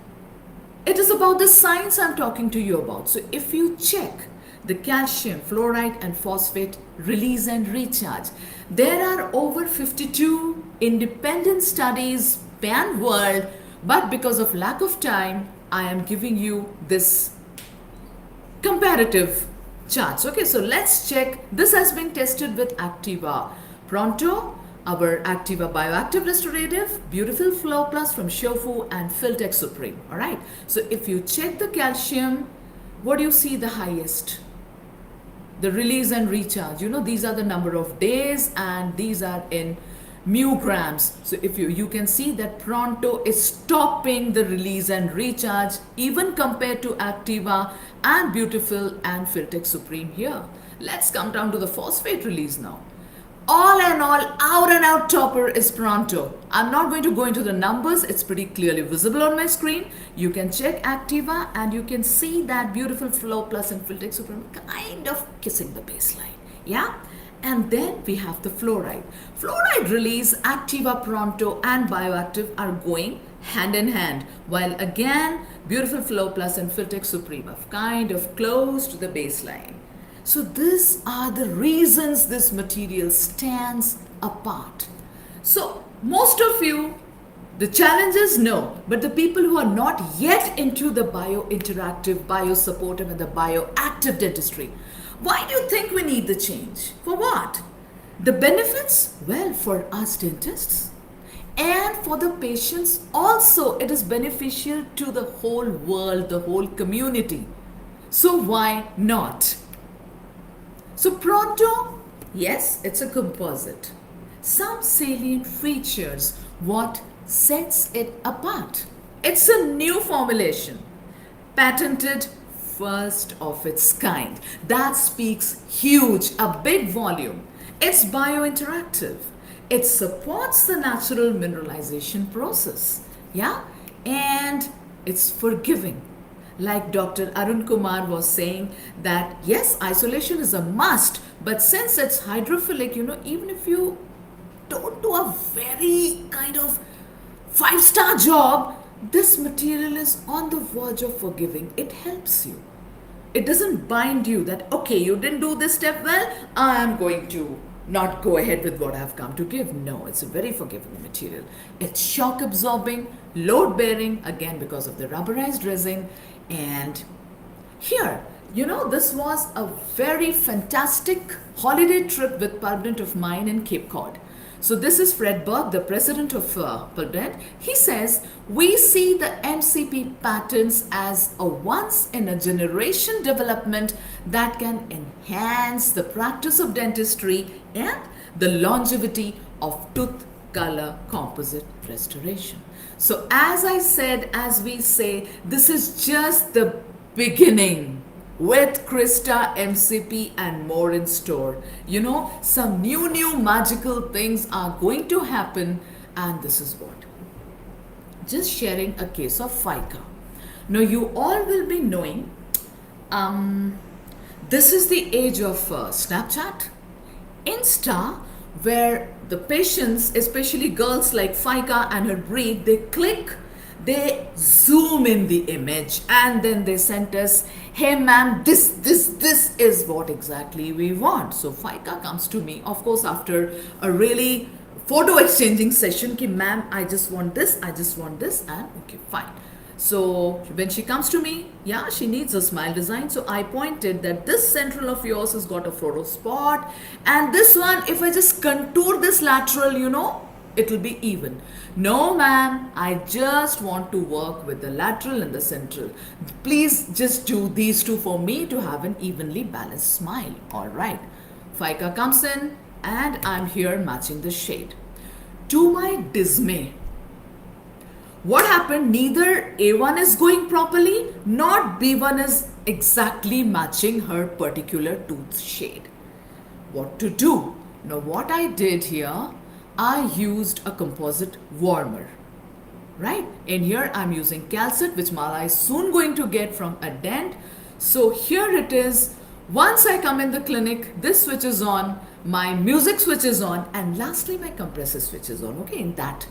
it is about the science I'm talking to you about. So if you check the calcium, fluoride and phosphate release and recharge, there are over 52 independent studies pan world, but because of lack of time, I am giving you this comparative charts. Okay, so let's check. This has been tested with Activa Pronto, our Activa Bioactive Restorative, Beautiful Flow Plus from Shofu, and Filtex Supreme. All right, so if you check the calcium, what do you see the highest? The release and recharge. These are the number of days and these are in mu grams. So if you can see that Pronto is stopping the release and recharge even compared to Activa and Beautiful and Filtex Supreme here. Let's come down to the phosphate release now. All in all, out and out topper is Pronto. I'm not going to go into the numbers. It's pretty clearly visible on my screen. You can check Activa and you can see that Beautiful Flow Plus and Filtex Supreme kind of kissing the baseline. Yeah. And then we have the fluoride. Fluoride release, Activa Pronto and Bioactive are going hand in hand. While again, Beautiful Flow Plus and Filtex Supreme have kind of close to the baseline. So these are the reasons this material stands apart. So most of you, the challenges, no, but the people who are not yet into the bio-interactive, bio-supportive and the bioactive dentistry, why do you think we need the change? For what? The benefits? Well, for us dentists and for the patients also, it is beneficial to the whole world, the whole community. So why not? So Pronto, yes, it's a composite. Some salient features, what sets it apart? It's a new formulation, patented, first of its kind. That speaks huge, a big volume. It's biointeractive. It supports the natural mineralization process. Yeah? And it's forgiving. Like Dr. Arun Kumar was saying that yes, isolation is a must, but since it's hydrophilic, even if you don't do a very kind of 5-star job, this material is on the verge of forgiving. It helps you. It doesn't bind you that, okay, you didn't do this step well, I'm going to not go ahead with what I've come to give. No, it's a very forgiving material. It's shock absorbing, load bearing, again because of the rubberized resin. And here, this was a very fantastic holiday trip with Pardent of mine in Cape Cod. So this is Fred Berg, the president of Pardent. He says, we see the MCP patents as a once-in-a-generation development that can enhance the practice of dentistry and the longevity of tooth color composite restoration. So as I said, as we say, this is just the beginning with Krista MCP and more in store. Some new magical things are going to happen, and this is what. Just sharing a case of FICA. Now you all will be knowing, this is the age of Snapchat, Insta, where the patients, especially girls like Fika and her breed, they zoom in the image and then they sent us, hey ma'am, this is what exactly we want. So Fika comes to me, of course, after a really photo exchanging session, ki ma'am, I just want this, and okay, fine. So when she comes to me, yeah, she needs a smile design. So I pointed that this central of yours has got a photo spot, and this one, if I just contour this lateral, it'll be even. No, ma'am, I just want to work with the lateral and the central. Please just do these two for me to have an evenly balanced smile. All right. Fika comes in, and I'm here matching the shade. To my dismay, what happened? Neither A1 is going properly, nor B1 is exactly matching her particular tooth shade. What to do? Now what I did here, I used a composite warmer. Right? In here I'm using calcite, which Mala is soon going to get from a dent. So here it is. Once I come in the clinic, this switch is on, my music switch is on, and lastly my compressor switch is on. Okay, in that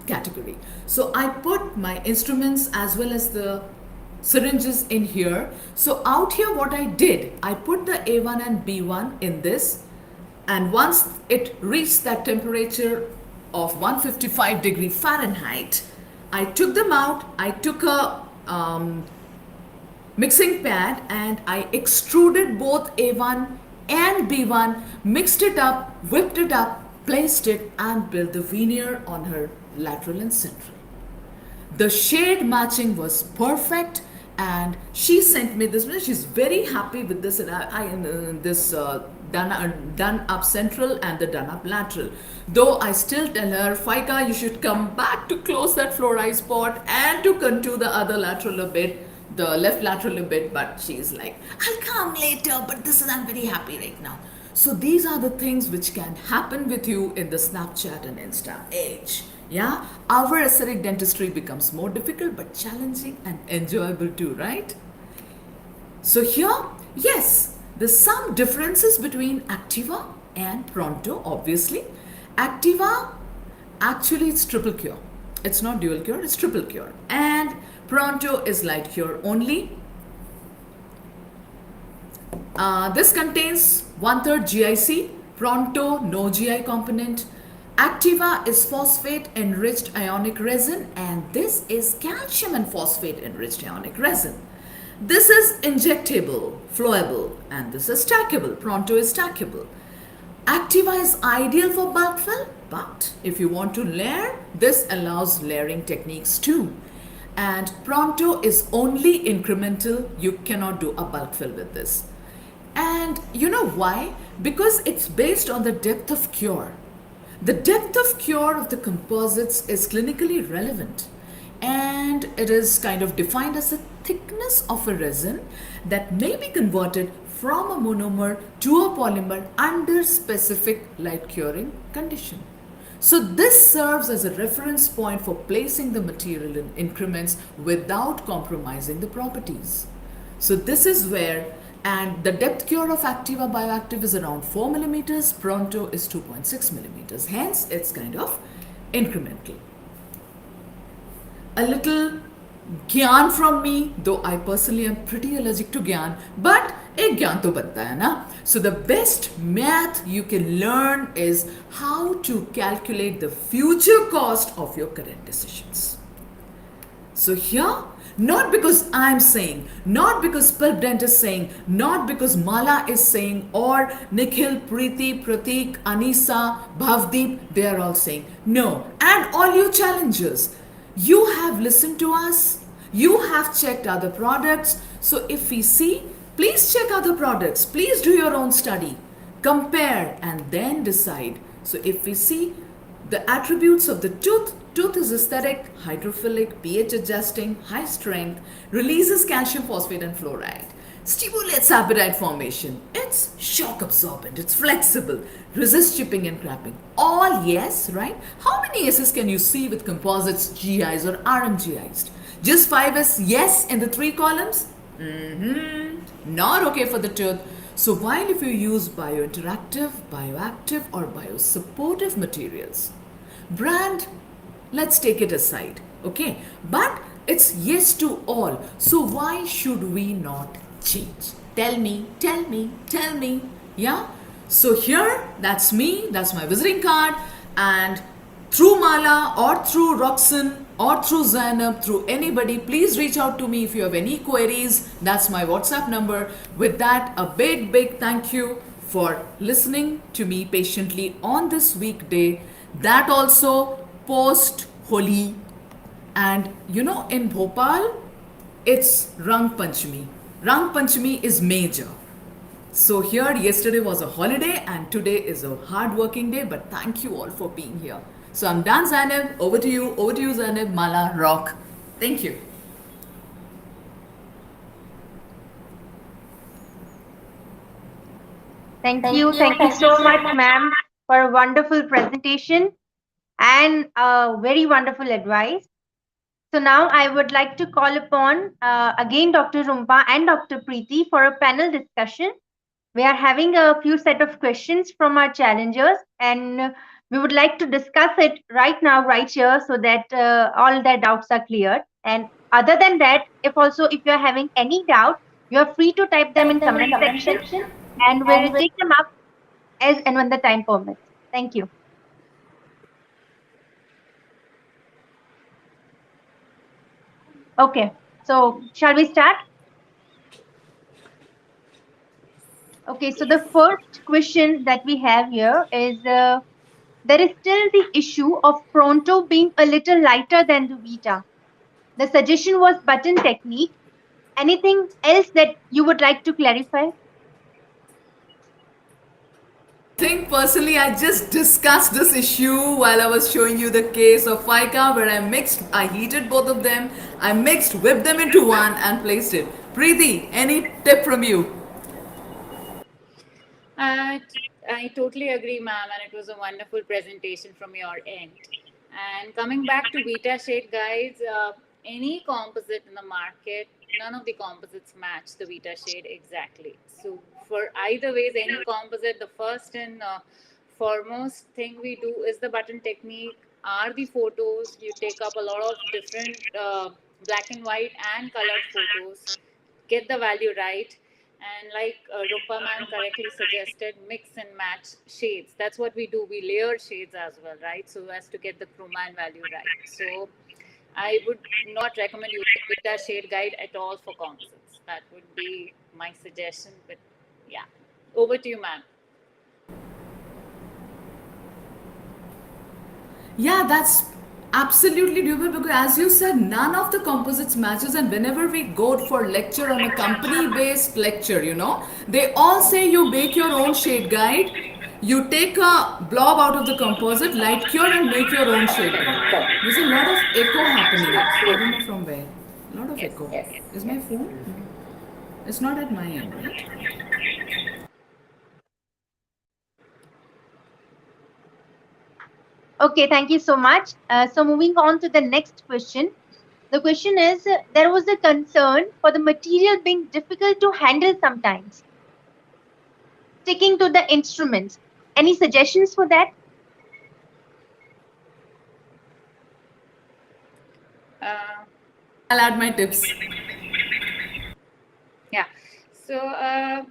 category. So I put my instruments as well as the syringes in here. So out here what I did, I put the A1 and B1 in this, and once it reached that temperature of 155 degree Fahrenheit, I took them out. I took a mixing pad and I extruded both A1 and B1, mixed it up, whipped it up, placed it, and built the veneer on her lateral and central. The shade matching was perfect, and she sent me this. She's very happy with this, and this done up central and the done up lateral. Though I still tell her, Fika, you should come back to close that fluoride spot and to contour the other lateral a bit, the left lateral a bit. But she's like, I'll come later, but I'm very happy right now. So these are the things which can happen with you in the Snapchat and Insta age. Yeah, our aesthetic dentistry becomes more difficult but challenging and enjoyable too, right? So here, yes, there's some differences between Activa and Pronto, obviously. Activa, actually it's triple cure. It's not dual cure, it's triple cure. And Pronto is light cure only. This contains 1/3 GIC, Pronto no GI component. Activa is phosphate enriched ionic resin, and this is calcium and phosphate enriched ionic resin. This is injectable, flowable, and this is stackable. Pronto is stackable. Activa is ideal for bulk fill, but if you want to layer, this allows layering techniques too. And Pronto is only incremental. You cannot do a bulk fill with this. And you know why? Because it's based on the depth of cure. The depth of cure of the composites is clinically relevant, and it is kind of defined as the thickness of a resin that may be converted from a monomer to a polymer under specific light curing condition. So this serves as a reference point for placing the material in increments without compromising the properties. So this is where, and the depth cure of Activa Bioactive is around 4 millimeters, Pronto is 2.6 millimeters. Hence, it's kind of incremental. A little ज्ञान from me, though I personally am pretty allergic to ज्ञान, but एक ज्ञान तो बनता है ना. So the best math you can learn is how to calculate the future cost of your current decisions. So here, not because I'm saying, not because Pulp Dent is saying, not because Mala is saying, or Nikhil, Preeti, Pratik, Anisa, Bhavdeep, they are all saying. No. And all you challengers, you have listened to us, you have checked other products. So if we see, please check other products, please do your own study, compare and then decide. So if we see the attributes of the tooth is aesthetic, hydrophilic, pH adjusting, high strength, releases calcium phosphate and fluoride, stimulates appetite formation, it's shock absorbent, it's flexible, resists chipping and crapping. All yes, right? How many S's can you see with composites, GIs or RMGIs? Just 5 S yes in the 3 columns? Not okay for the tooth. So while if you use biointeractive, bioactive or biosupportive materials, brand, let's take it aside, okay? But it's yes to all. So why should we not change? Tell me, tell me, tell me. Yeah? So here, that's me, that's my visiting card, and through Mala or through Roxanne or through Zainab, through anybody, please reach out to me if you have any queries. That's my WhatsApp number. With that, a big thank you for listening to me patiently on this weekday. That also post Holi. And you know, in Bhopal, it's Rang Panchami. Rang Panchami is major. So here, yesterday was a holiday and today is a hard working day, but thank you all for being here. So I'm done, Zainab. Over to you, Zainab. Mala, rock. Thank you. Thank you. Thank you so much, ma'am, for a wonderful presentation and very wonderful advice. So now I would like to call upon again Dr. Rumpa and Dr. Preeti for a panel discussion. We are having a few set of questions from our challengers, and we would like to discuss it right now, right here, so that all their doubts are cleared. And other than that, if you are having any doubt, you are free to type them in comment section, and we'll take them up as and when the time permits. Thank you. Okay, so shall we start? Okay, so the first question that we have here is there is still the issue of Pronto being a little lighter than the Vita. The suggestion was button technique. Anything else that you would like to clarify? I think personally, I just discussed this issue while I was showing you the case of FICA where I heated both of them, I whipped them into one and placed it. Preeti, any tip from you? I totally agree, ma'am, and it was a wonderful presentation from your end. And coming back to Vita Shade, guys, any composite in the market, none of the composites match the Vita Shade exactly. So for either ways, any composite, the first and foremost thing we do is the button technique, are the photos. You take up a lot of different black and white and colored photos, get the value right. And like Rumpa ma'am correctly suggested, mix and match shades. That's what we do. We layer shades as well, right? So as to get the chroma and value right. So I would not recommend using Vita Shade Guide at all for composites. That would be my suggestion. But yeah, over to you, ma'am. Yeah, that's Absolutely doable, because as you said, none of the composites matches, and whenever we go for lecture on a company based lecture, they all say you make your own shade guide, you take a blob out of the composite, light cure, and make your own shade guide. There's a lot of echo happening. I don't know from where. A lot of echo. Is my phone? No. It's not at my end, right? Okay, thank you so much. So moving on to the next question. The question is, there was a concern for the material being difficult to handle sometimes. Sticking to the instruments. Any suggestions for that? I'll add my tips. Yeah. So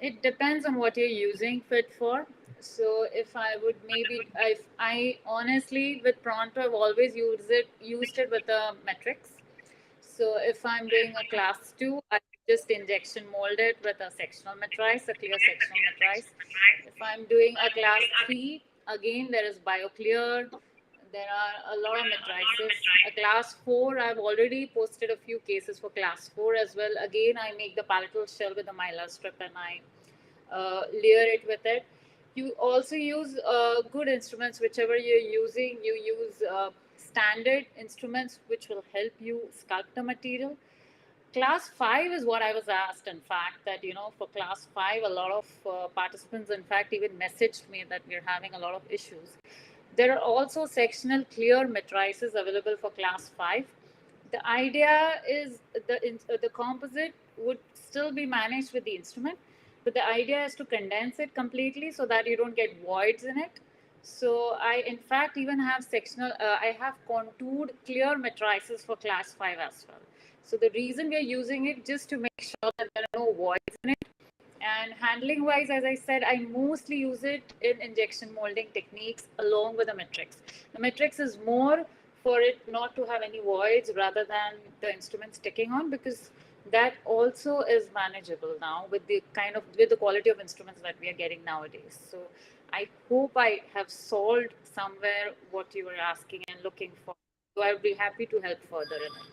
it depends on what you're using fit for. So if I would maybe, if I honestly with Pronto, I've always used it with a metrics. So if I'm doing a class 2, I just injection mold it with a sectional matrice, a clear sectional matrice. If I'm doing a class 3, again there is BioClear. There are a lot of matrices. A class 4, I've already posted a few cases for class 4 as well. Again, I make the palatal shell with the mylar strip and I layer it with it. You also use good instruments, whichever you're using. You use standard instruments which will help you sculpt the material. Class 5 is what I was asked, in fact, that, for class 5, a lot of participants, in fact, even messaged me that we're having a lot of issues. There are also sectional clear matrices available for class 5. The idea is the composite would still be managed with the instrument, but the idea is to condense it completely so that you don't get voids in it. So I, in fact, even have I have contoured clear matrices for class 5 as well. So the reason we are using it just to make sure that there are no voids in it. And handling wise, as I said, I mostly use it in injection molding techniques along with the matrix. The matrix is more for it not to have any voids rather than the instrument sticking on, because that also is manageable now with the quality of instruments that we are getting nowadays. So I hope I have solved somewhere what you were asking and looking for. So I would be happy to help further in it.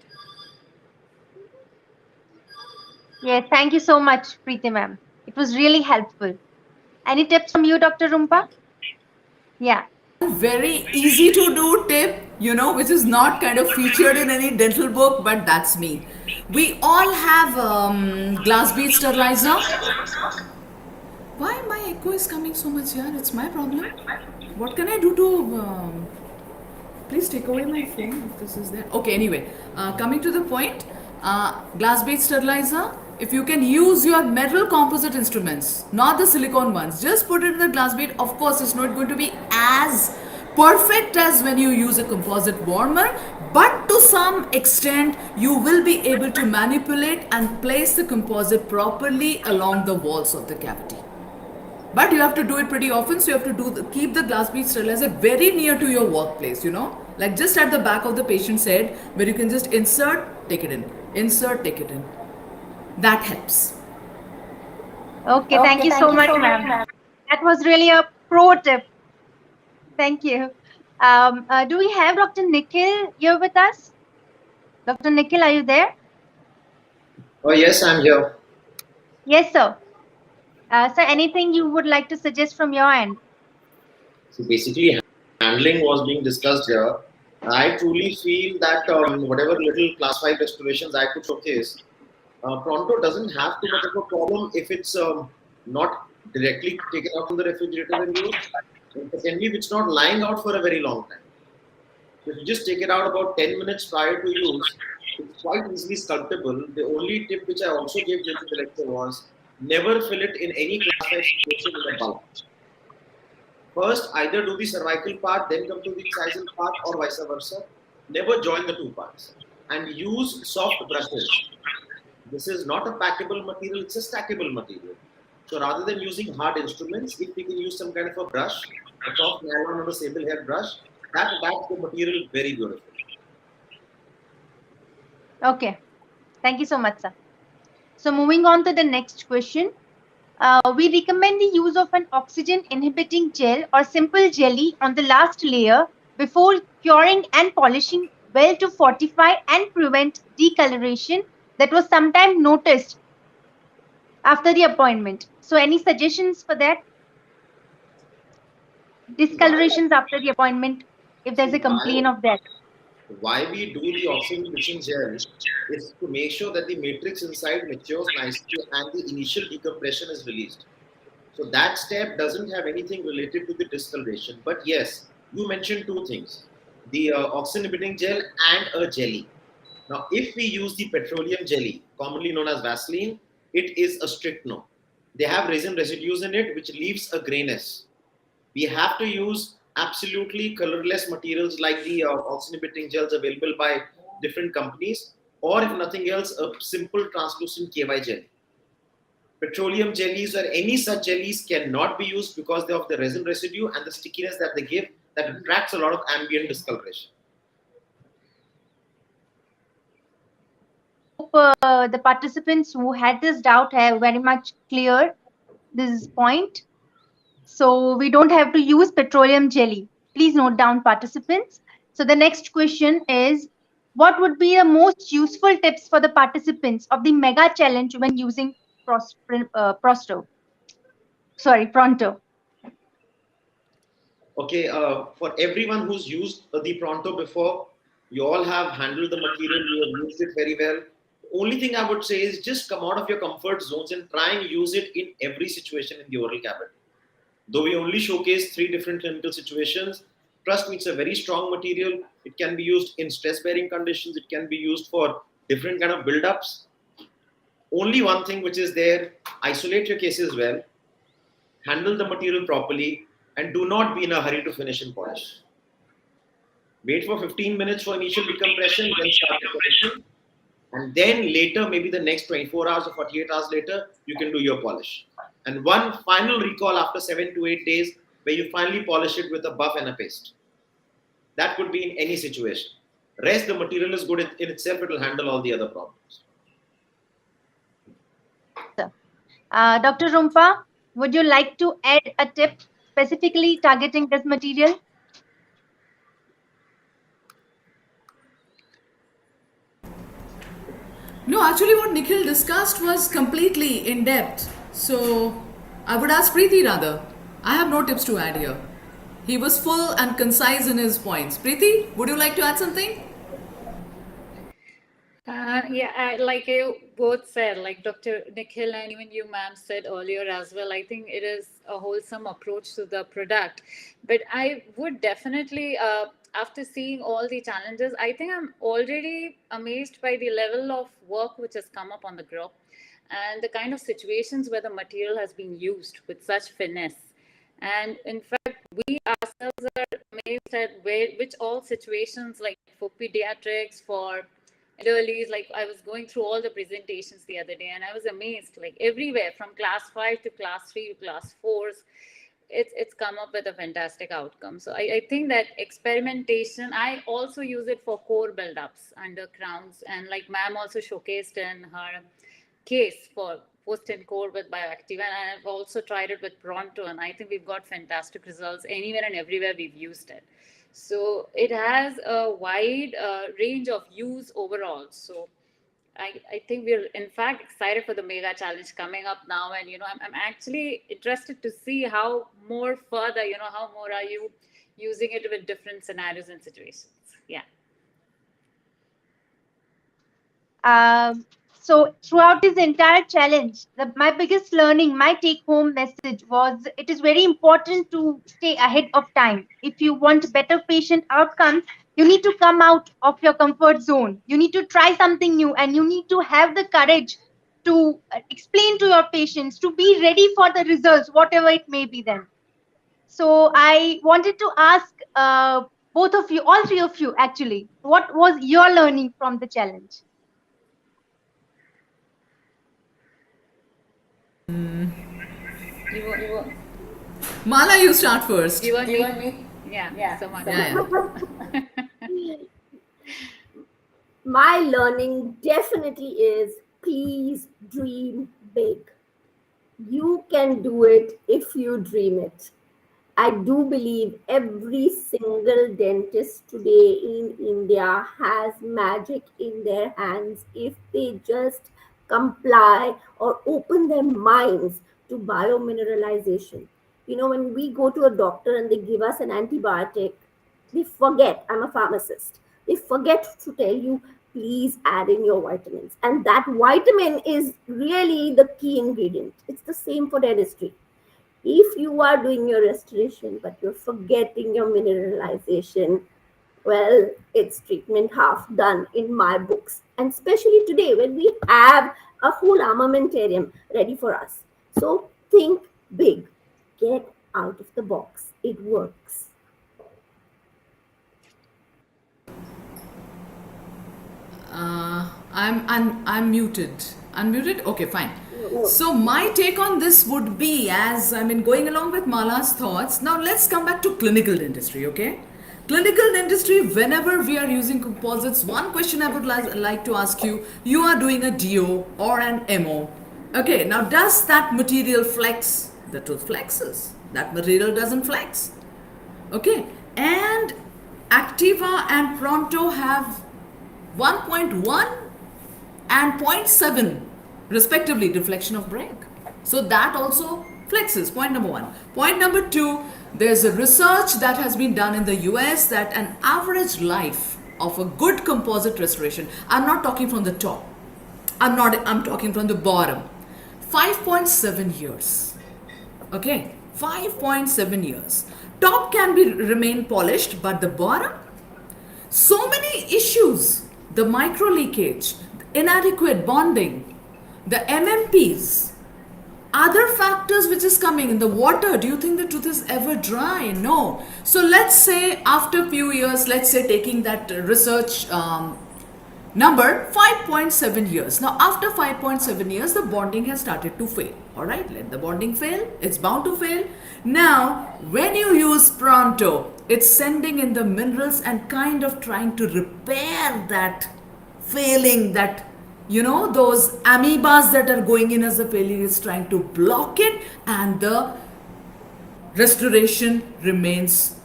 Yes, thank you so much, Preeti ma'am. It was really helpful. Any tips from you, Dr. Rumpa? Yeah. Very easy to do tip, which is not kind of featured in any dental book, but that's me. We all have glass bead sterilizer. Why my echo is coming so much here? It's my problem. What can I do to please take away my phone if this is there. Okay, anyway, coming to the point, glass bead sterilizer. If you can use your metal composite instruments, not the silicone ones, just put it in the glass bead. Of course, it's not going to be as perfect as when you use a composite warmer, but to some extent, you will be able to manipulate and place the composite properly along the walls of the cavity. But you have to do it pretty often, so you have to keep the glass bead sterilizer very near to your workplace, like just at the back of the patient's head, where you can just insert, take it in, insert, take it in. That helps. Okay, thank you so much, ma'am. That was really a pro tip. Thank you. Do we have Dr. Nikhil here with us? Dr. Nikhil, are you there? Oh, yes, I'm here. Yes, sir. Sir, anything you would like to suggest from your end? So basically, handling was being discussed here. I truly feel that whatever little class 5 restorations I could showcase, Pronto doesn't have too much of a problem if it's not directly taken out from the refrigerator and used. And secondly, if it's not lying out for a very long time. So if you just take it out about 10 minutes prior to use, it's quite easily sculptable. The only tip which I also gave during the lecture was never fill it in any class 5 situation in a bulk. First, either do the cervical part, then come to the incisal part, or vice versa. Never join the two parts. And use soft brushes. This is not a packable material, it's a stackable material. So rather than using hard instruments, if we can use some kind of a brush, a soft nylon or a sable hair brush, that adapts the material very beautifully. Okay. Thank you so much, sir. So moving on to the next question. We recommend the use of an oxygen inhibiting gel or simple jelly on the last layer before curing and polishing well to fortify and prevent decoloration that was sometimes noticed after the appointment. So, any suggestions for that? Why? Discolorations after the appointment, if there's a See, complaint of that. why we do the oxygen enriching gel is to make sure that the matrix inside matures nicely and the initial decompression is released. So that step doesn't have anything related to the discoloration. But yes, you mentioned two things: the oxygen inhibiting gel and a jelly. Now, if we use the petroleum jelly, commonly known as Vaseline, it is a strict no. They have resin residues in it, which leaves a grayness. We have to use absolutely colorless materials like the oxygen emitting gels available by different companies, or if nothing else, a simple translucent KY jelly. Petroleum jellies or any such jellies cannot be used because they of the resin residue and the stickiness that they give that attracts a lot of ambient discoloration. Hope the participants who had this doubt have very much clear this point. So we don't have to use petroleum jelly. Please note down, participants. So the next question is, what would be the most useful tips for the participants of the mega challenge when using Pronto? Okay, for everyone who's used the Pronto before, you all have handled the material, you have used it very well. The only thing I would say is just come out of your comfort zones and try and use it in every situation in the oral cavity. Though we only showcase 3 different clinical situations, trust me, it's a very strong material. It can be used in stress-bearing conditions. It can be used for different kind of build-ups. Only one thing which is there: isolate your cases well, handle the material properly, and do not be in a hurry to finish and polish. Wait for 15 minutes for initial decompression, then start the polishing. And then later, maybe the next 24 hours or 48 hours later, you can do your polish. And one final recall after 7 to 8 days, where you finally polish it with a buff and a paste. That could be in any situation. Rest, the material is good in itself, it will handle all the other problems. Dr. Rumpa, would you like to add a tip specifically targeting this material? No, actually, what Nikhil discussed was completely in depth. So I would ask Preeti rather. I have no tips to add here. He was full and concise in his points. Preeti, would you like to add something? Like you both said, like Dr. Nikhil and even you, ma'am, said earlier as well, I think it is a wholesome approach to the product. But I would definitely, after seeing all the challenges, I think I'm already amazed by the level of work which has come up on the group and the kind of situations where the material has been used with such finesse. And in fact, we ourselves are amazed at which all situations, like for pediatrics, for elderlies, like I was going through all the presentations the other day and I was amazed, like everywhere from class 5 to class 3 to class 4s, it's come up with a fantastic outcome. So I think that experimentation, I also use it for core build-ups under crowns, and like ma'am also showcased in her case for post and core with bioactive, and I've also tried it with Pronto, and I think we've got fantastic results anywhere and everywhere we've used it. So it has a wide range of use overall. So I think we're in fact excited for the mega challenge coming up now, and I'm actually interested to see how more further, how more are you using it with different scenarios and situations. Yeah. So throughout this entire challenge, my biggest learning, my take-home message was it is very important to stay ahead of time. If you want better patient outcomes, you need to come out of your comfort zone. You need to try something new, and you need to have the courage to explain to your patients, to be ready for the results, whatever it may be then. So I wanted to ask both of you, all three of you actually, what was your learning from the challenge? Mala, you start first. You want me? Yeah. So much. My learning definitely is, please dream big. You can do it if you dream it. I do believe every single dentist today in India has magic in their hands if they just comply or open their minds to biomineralization. You know, when we go to a doctor and they give us an antibiotic, they forget, I'm a pharmacist, they forget to tell you, please add in your vitamins. And that vitamin is really the key ingredient. It's the same for dentistry. If you are doing your restoration but you're forgetting your mineralization, well, it's treatment half done in my books. And especially today when we have a whole armamentarium ready for us. So think big, get out of the box. It works. I'm muted. Unmuted? Okay, fine. So my take on this would be, as I mean, going along with Mala's thoughts. Now let's come back to clinical dentistry. Okay, clinical dentistry. Whenever we are using composites, one question I would like to ask you: you are doing a DO or an MO. Okay, now does that material flex? The tooth flexes. That material doesn't flex. Okay, and Activa and Pronto have 1.1 and zero point 0.7 respectively deflection of break. So that also flexes. Point number one. Point number two, there's a research that has been done in the US that an average life of a good composite restoration, I'm not talking from the top, I'm talking from the bottom, 5.7 years. Okay, 5.7 years. Top can be remain polished, but the bottom, so many issues: the micro leakage, inadequate bonding, the MMPs, other factors which is coming in the water. Do you think the tooth is ever dry? No. So let's say after a few years, let's say taking that research number, 5.7 years. Now after 5.7 years, the bonding has started to fail. All right, let the bonding fail. It's bound to fail. Now when you use Pronto, it's sending in the minerals and kind of trying to repair that failing, that, you know, those amoebas that are going in as a failure is trying to block it, and the restoration remains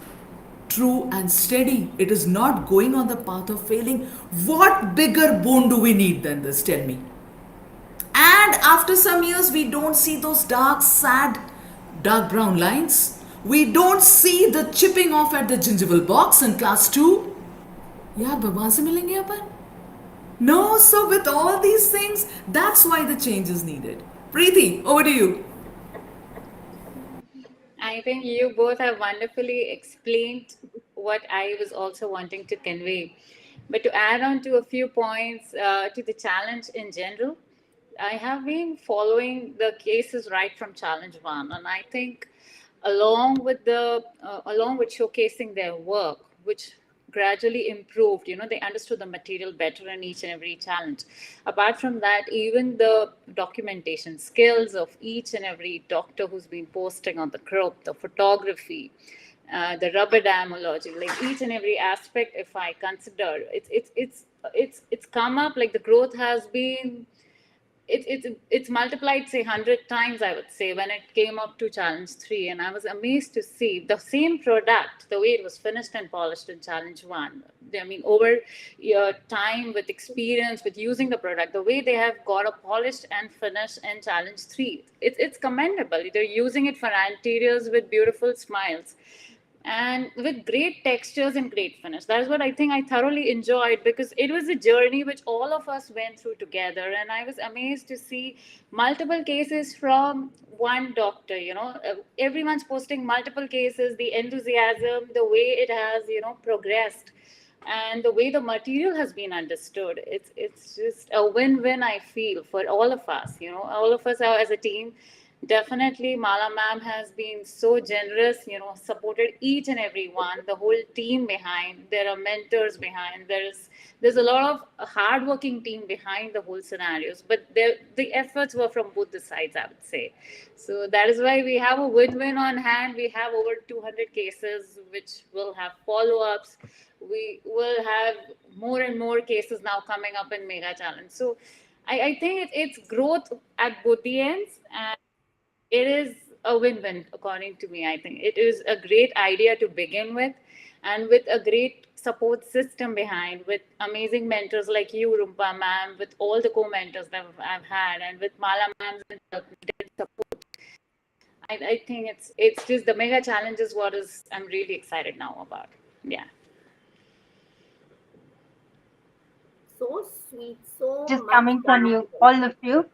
true and steady. It is not going on the path of failing. What bigger boon do we need than this? Tell me. And after some years, we don't see those dark, sad, dark brown lines. We don't see the chipping off at the gingival box in class 2. यार भगवान से मिलेंगे अपन? No, so with all these things, that's why the change is needed. Preeti, over to you. I think you both have wonderfully explained what I was also wanting to convey. But to add on to a few points to the challenge in general, I have been following the cases right from challenge one, and I think along with showcasing their work, which gradually improved, they understood the material better in each and every challenge. Apart from that, even the documentation skills of each and every doctor who's been posting on the group, the photography, the rubber damology, like each and every aspect, if I consider, it's come up, like the growth has been, it's multiplied, say, 100 times, I would say, when it came up to challenge 3. And I was amazed to see the same product, the way it was finished and polished in challenge 1. I mean, over your time, with experience with using the product, the way they have got a polished and finished in challenge 3, it's commendable. They're using it for anteriors with beautiful smiles and with great textures and great finish. That's what I think I thoroughly enjoyed, because it was a journey which all of us went through together. And I was amazed to see multiple cases from one doctor. Everyone's posting multiple cases, the enthusiasm, the way it has, progressed, and the way the material has been understood. It's just a win-win, I feel, for all of us. All of us are, as a team. Definitely, Mala ma'am has been so generous, supported each and every one, the whole team behind. There are mentors behind. There's a lot of hardworking team behind the whole scenarios, but the efforts were from both the sides, I would say. So that is why we have a win-win on hand. We have over 200 cases, which will have follow-ups. We will have more and more cases now coming up in Mega Challenge. So I think it's growth at both the ends, and it is a win-win according to me. I think it is a great idea to begin with, and with a great support system behind, with amazing mentors like you, Rumpa ma'am, with all the co-mentors that I've had, and with Mala ma'am's support. I think it's just the mega challenge is what is I'm really excited now about. Yeah. So sweet, so Just much coming from you, confidence. all of you.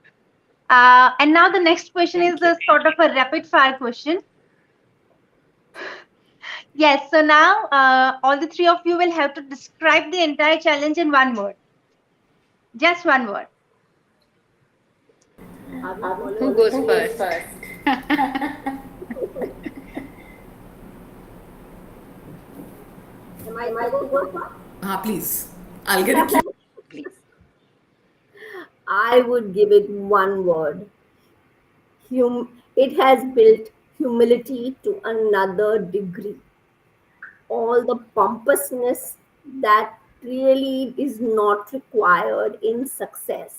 And now the next question is Thank you. a sort of a rapid fire question. Yes, so now all the three of you will have to describe the entire challenge in one word. Just one word. Are we Who following goes script? first? Am I to go first? Please. I'll get it. Please. I would give it one word. It has built humility to another degree. All the pompousness that really is not required in success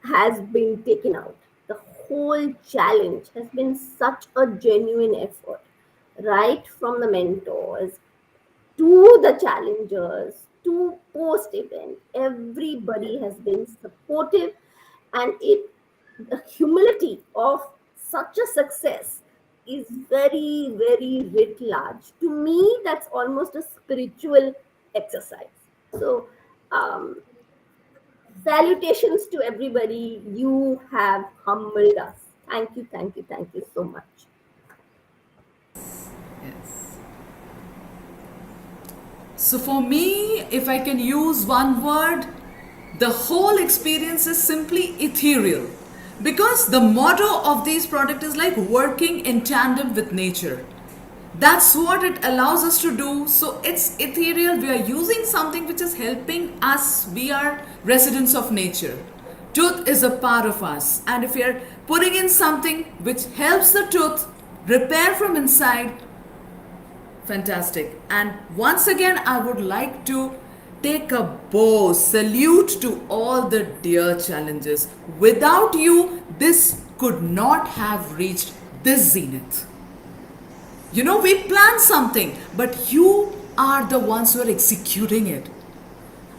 has been taken out. The whole challenge has been such a genuine effort, right from the mentors to the challengers to post event. Everybody has been supportive, and the humility of such a success is very, very writ large. To me, that's almost a spiritual exercise. So, um, salutations to everybody. You have humbled us. Thank you so much. Yes. So for me, if I can use one word, the whole experience is simply ethereal. Because the motto of this product is like working in tandem with nature. That's what it allows us to do. So it's ethereal. We are using something which is helping us. We are residents of nature. Tooth is a part of us. And if we are putting in something which helps the tooth repair from inside, fantastic. And once again, I would like to take a bow salute to all the dear challenges. Without you, this could not have reached this zenith. You know, we plan something, but you are the ones who are executing it.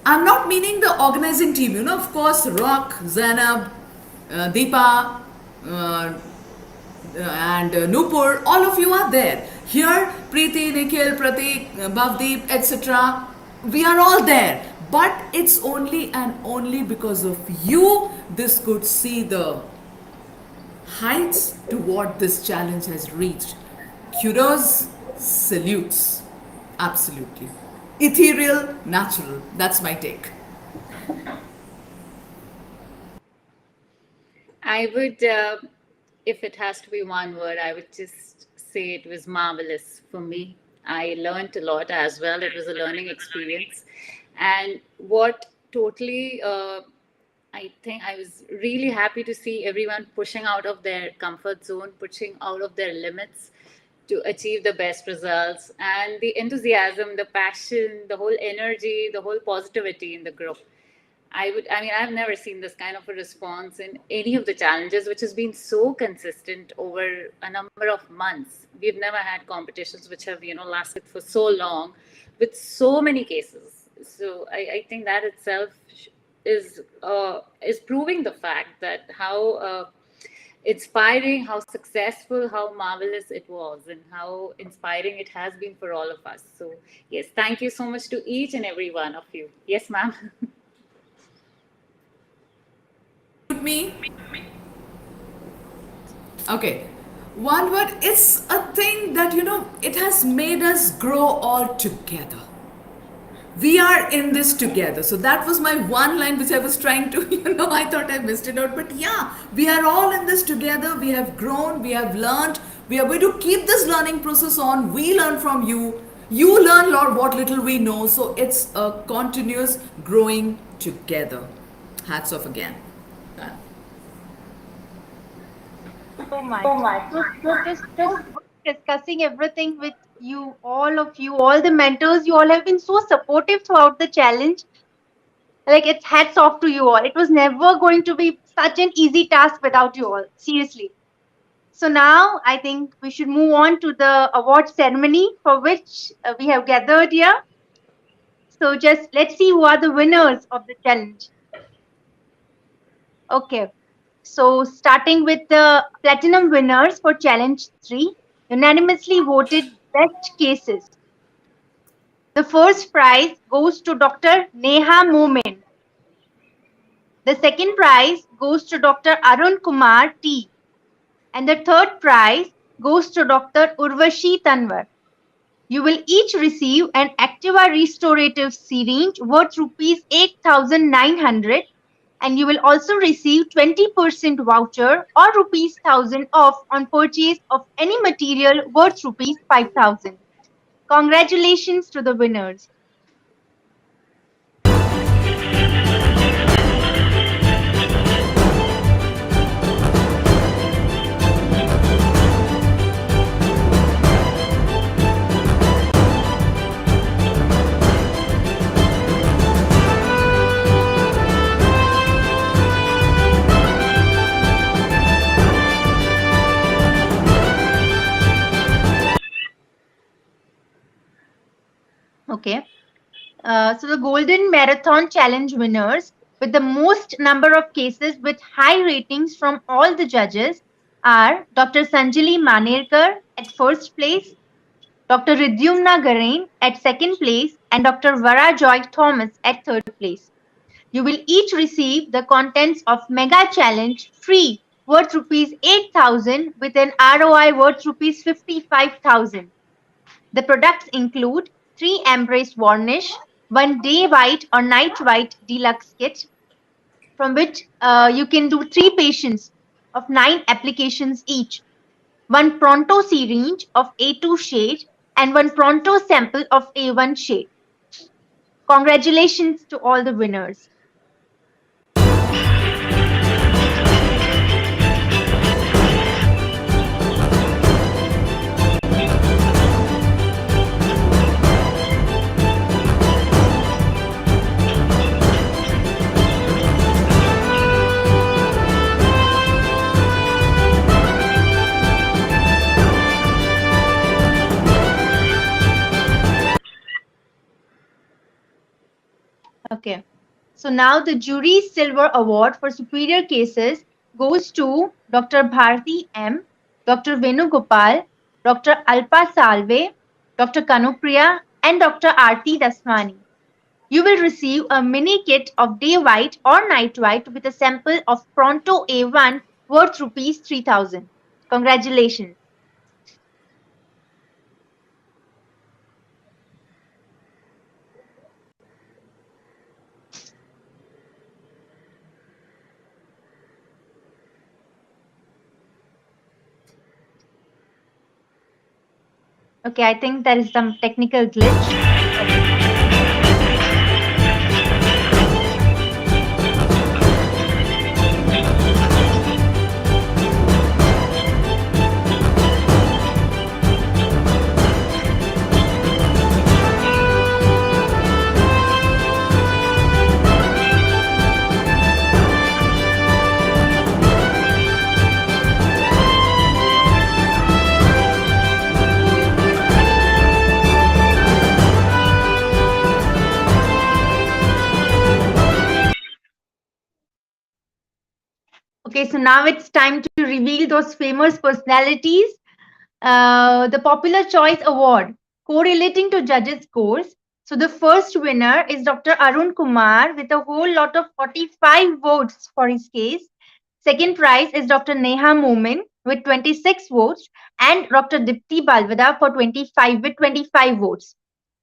I'm not meaning the organizing team. You know, of course, Rock, Zainab, Deepa, and Nupur, all of you are there. Here, Preeti, Nikhil, Pratik, Bhavdeep, etc. We are all there. But it's only and only because of you this could see the heights to what this challenge has reached. Kudos, salutes. Absolutely. Ethereal, natural. That's my take. I would, if it has to be one word, I would just say it was marvelous for me. I learned a lot as well. It was a learning experience. And what totally, I think I was really happy to see everyone pushing out of their comfort zone, pushing out of their limits to achieve the best results, and the enthusiasm, the passion, the whole energy, the whole positivity in the group. I mean, I've never seen this kind of a response in any of the challenges, which has been so consistent over a number of months. We've never had competitions which have, lasted for so long with so many cases. So I think that itself is proving the fact that how inspiring, how successful, how marvelous it was, and how inspiring it has been for all of us. So, yes, thank you so much to each and every one of you. Yes, ma'am. Me? Okay. One word, it's a thing that, it has made us grow all together. We are in this together. So that was my one line which I was trying to, I thought I missed it out. But yeah, we are all in this together. We have grown, we have learned. We are going to keep this learning process on. We learn from you. You learn what little we know. So it's a continuous growing together. Hats off again. So much. Just discussing everything with you, all of you, all the mentors. You all have been so supportive throughout the challenge. Like, it's hats off to you all. It was never going to be such an easy task without you all. Seriously. So now I think we should move on to the award ceremony for which we have gathered here. So just let's see who are the winners of the challenge. Okay. So starting with the platinum winners for challenge 3, unanimously voted best cases. The first prize goes to Dr. Neha Momin. The second prize goes to Dr. Arun Kumar T. And the third prize goes to Dr. Urvashi Tanwar. You will each receive an Activa restorative syringe worth rupees 8,900, and you will also receive 20% voucher or rupees 1,000 off on purchase of any material worth rupees 5,000. Congratulations to the winners. Okay. So the Golden Marathon Challenge winners with the most number of cases with high ratings from all the judges are Dr. Sanjali Manerkar at first place, Dr. Ridyumna Garain at second place, and Dr. Vara Joy Thomas at third place. You will each receive the contents of Mega Challenge free worth rupees 8,000 with an ROI worth rupees 55,000. The products include 3 Embrace Varnish, 1 Day White or Night White Deluxe Kit, from which you can do 3 patients of 9 applications each, 1 Pronto syringe of A2 shade, and 1 Pronto sample of A1 shade. Congratulations to all the winners. Okay. So now the jury's silver award for superior cases goes to Dr. Bharti M, Dr. Venugopal, Dr. Alpa Salve, Dr. Kanupriya, and Dr. Aarti Daswani. You will receive a mini kit of Day White or Night White with a sample of Pronto A1 worth rupees 3,000. Congratulations. Okay, I think there is some technical glitch. Okay, so now it's time to reveal those famous personalities. The Popular Choice Award, correlating to judges' scores. So the first winner is Dr. Arun Kumar with a whole lot of 45 votes for his case. Second prize is Dr. Neha Momin with 26 votes and Dr. Dipti Balvada for 25 with 25 votes.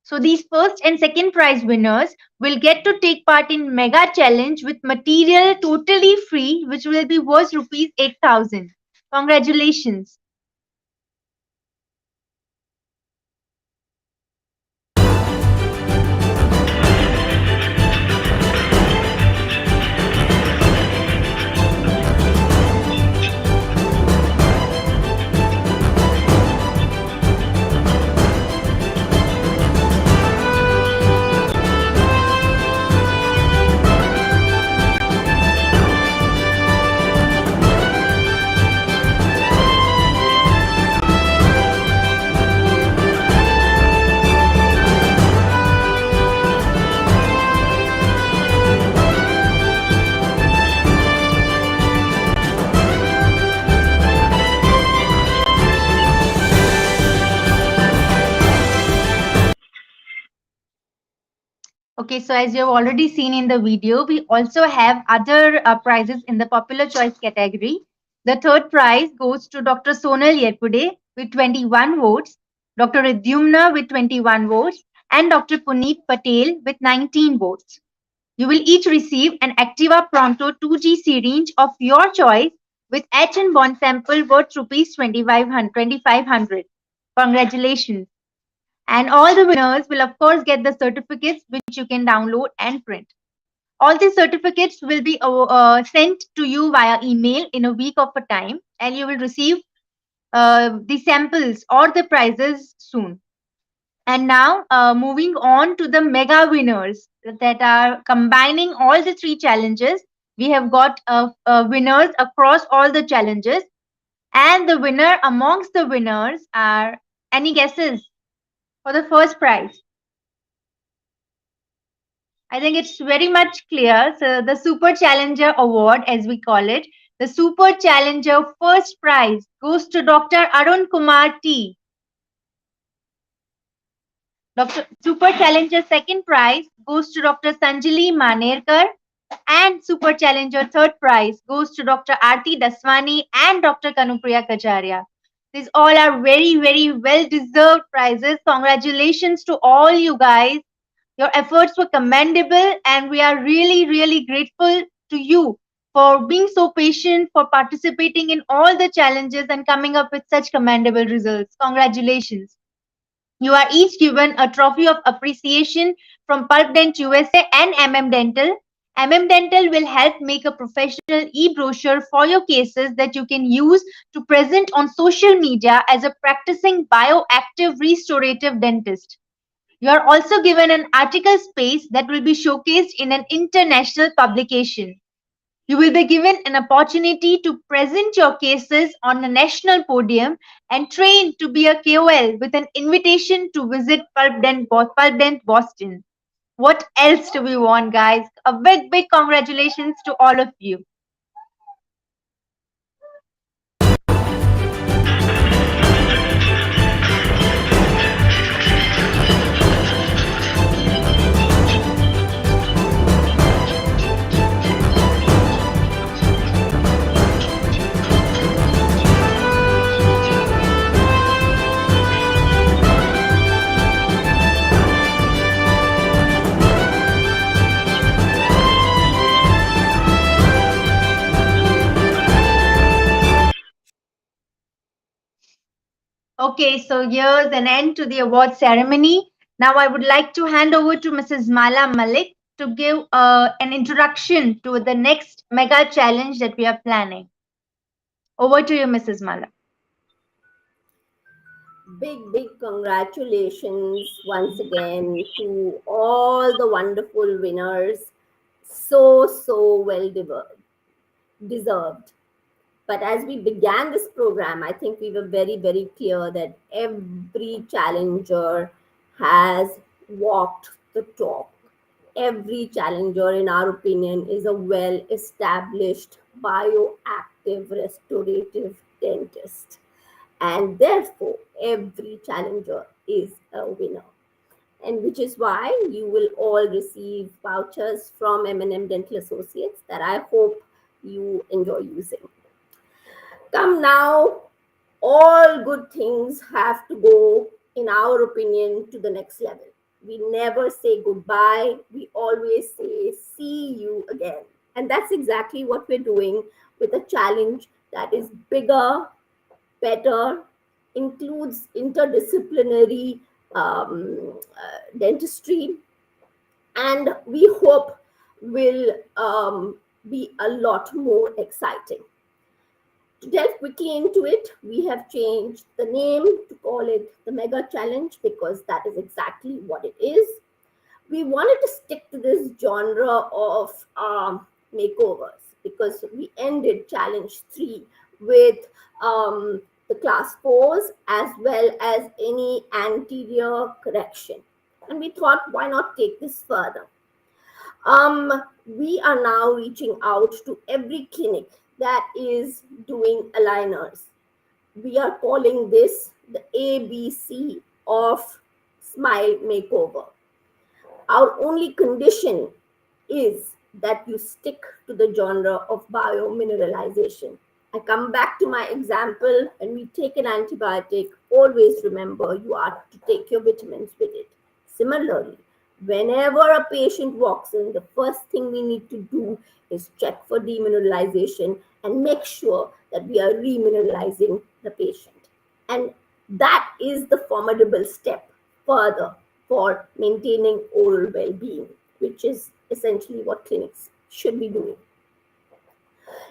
So these first and second prize winners will get to take part in Mega Challenge with material totally free, which will be worth rupees 8,000. Congratulations. Okay, so as you have already seen in the video, we also have other prizes in the popular choice category. The third prize goes to Dr. Sonal Yepude with 21 votes, Dr. Ridyumna with 21 votes, and Dr. Puneet Patel with 19 votes. You will each receive an Activa Pronto 2G syringe of your choice with H and bond sample worth rupees 2500. Congratulations. And all the winners will of course get the certificates which you can download and print. All these certificates will be sent to you via email in a week of a time, and you will receive the samples or the prizes soon. And now moving on to the mega winners that are combining all the three challenges. We have got winners across all the challenges, and the winner amongst the winners are, any guesses for the first prize? I think it's very much clear. So the Super Challenger Award, as we call it, the Super Challenger first prize goes to Dr. Arun Kumar T. Dr. Super Challenger second prize goes to Dr. Sanjali Manerkar, and Super Challenger third prize goes to Dr. Aarti Daswani and Dr. Kanupriya Kacharia. These all are very, very well deserved prizes. Congratulations to all you guys. Your efforts were commendable, and we are really, really grateful to you for being so patient, for participating in all the challenges and coming up with such commendable results. Congratulations. You are each given a trophy of appreciation from Pulp Dent USA and MM Dental. MM Dental will help make a professional e-brochure for your cases that you can use to present on social media as a practicing bioactive restorative dentist. You are also given an article space that will be showcased in an international publication. You will be given an opportunity to present your cases on a national podium and train to be a KOL with an invitation to visit Pulp Dent Boston. What else do we want, guys? A big, big congratulations to all of you. Okay, so here's an end to the award ceremony. Now I would like to hand over to Mrs. Mala Malik to give an introduction to the next mega challenge that we are planning. Over to you, Mrs. Mala. Big congratulations once again to all the wonderful winners. So well deserved. But as we began this program, I think we were very clear that every challenger has walked the talk. Every challenger, in our opinion, is a well established bioactive restorative dentist. And therefore, every challenger is a winner. And which is why you will all receive vouchers from M&M Dental Associates that I hope you enjoy using. Come now, all good things have to go, in our opinion, to the next level. We never say goodbye, we always say see you again. And that's exactly what we're doing with a challenge that is bigger, better, includes interdisciplinary dentistry, and we hope will be a lot more exciting. To delve quickly into it, we have changed the name to call it the Mega Challenge because that is exactly what it is. We wanted to stick to this genre of makeovers because we ended Challenge 3 with the class 4s as well as any anterior correction. And we thought, why not take this further? We are now reaching out to every clinic that is doing aligners. We are calling this the ABC of smile makeover. Our only condition is that you stick to the genre of biomineralization. I come back to my example: when we take an antibiotic, always remember you are to take your vitamins with it. Similarly, whenever a patient walks in, the first thing we need to do is check for demineralization and make sure that we are remineralizing the patient. And that is the formidable step further for maintaining oral well being, which is essentially what clinics should be doing.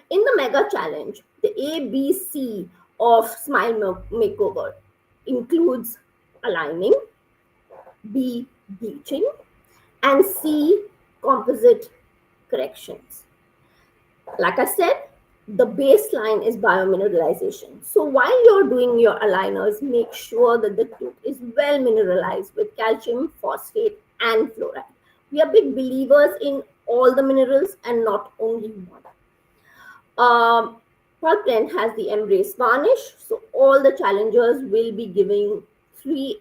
In the mega challenge, the ABC of smile makeover includes aligning, B, bleaching, and C, composite corrections. Like I said, the baseline is biomineralization. So while you're doing your aligners, make sure that the tooth is well mineralized with calcium, phosphate, and fluoride. We are big believers in all the minerals and not only one. Pulp Blend has the Embrace varnish, so all the challengers will be giving 3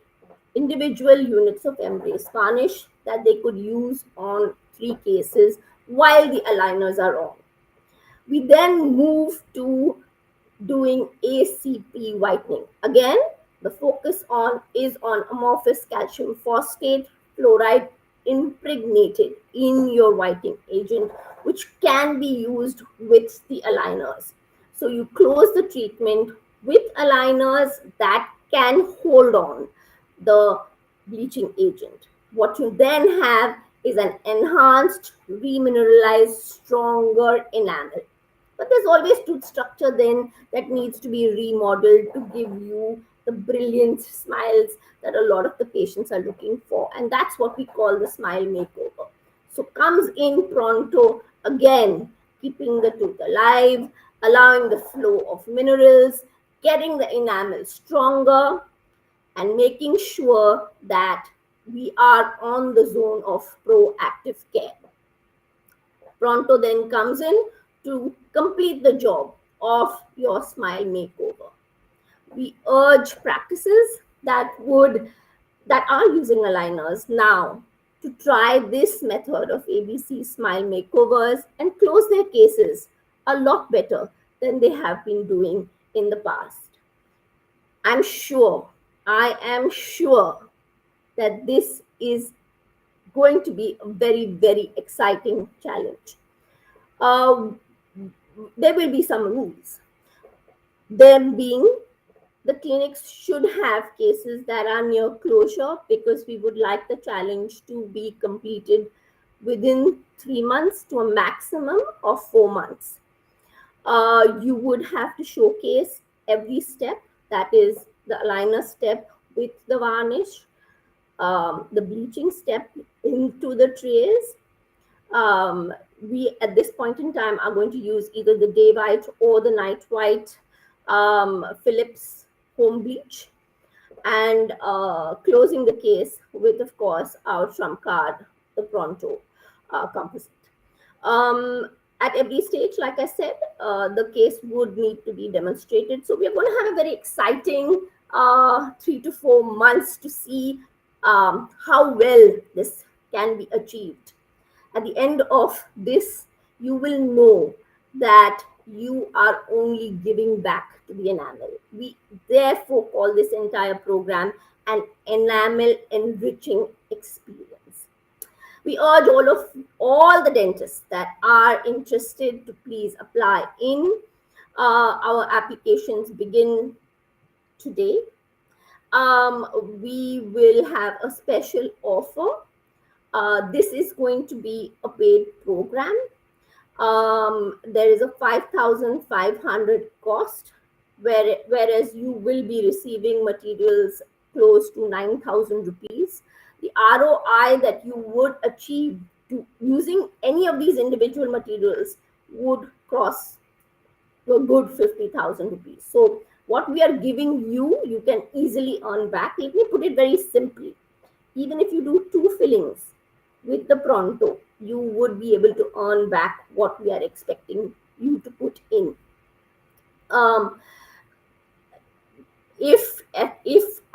individual units of Embrace varnish that they could use on 3 cases while the aligners are on. We then move to doing ACP whitening. Again, the focus is on amorphous calcium phosphate fluoride impregnated in your whitening agent, which can be used with the aligners. So you close the treatment with aligners that can hold on the bleaching agent. What you then have is an enhanced, remineralized, stronger enamel. But there's always tooth structure then that needs to be remodeled to give you the brilliant smiles that a lot of the patients are looking for. And that's what we call the smile makeover. So comes in Pronto again, keeping the tooth alive, allowing the flow of minerals, getting the enamel stronger, and making sure that we are on the zone of proactive care. Pronto then comes in to complete the job of your smile makeover. We urge practices that are using aligners now to try this method of ABC smile makeovers and close their cases a lot better than they have been doing in the past. I'm sure, I am sure that this is going to be a very, very exciting challenge. Uh, there will be some rules. Them being, the clinics should have cases that are near closure because we would like the challenge to be completed within 3 months to a maximum of 4 months. You would have to showcase every step, that is the aligner step with the varnish, the bleaching step into the trays. We at this point in time are going to use either the day white or the night white Philips home bleach, and closing the case with, of course, our trump card, the Pronto composite. Um, at every stage, like I said, the case would need to be demonstrated. So we're going to have a very exciting 3 to 4 months to see how well this can be achieved. At the end of this, you will know that you are only giving back to the enamel. We therefore call this entire program an enamel enriching experience. We urge all the dentists that are interested to please apply in. Our applications begin today. We will have a special offer. This is going to be a paid program. There is a 5,500 cost, whereas you will be receiving materials close to 9,000 rupees. The ROI that you would achieve to using any of these individual materials would cross a good 50,000 rupees. So what we are giving you, you can easily earn back. Let me put it very simply. Even if you do 2 fillings with the Pronto, you would be able to earn back what we are expecting you to put in. If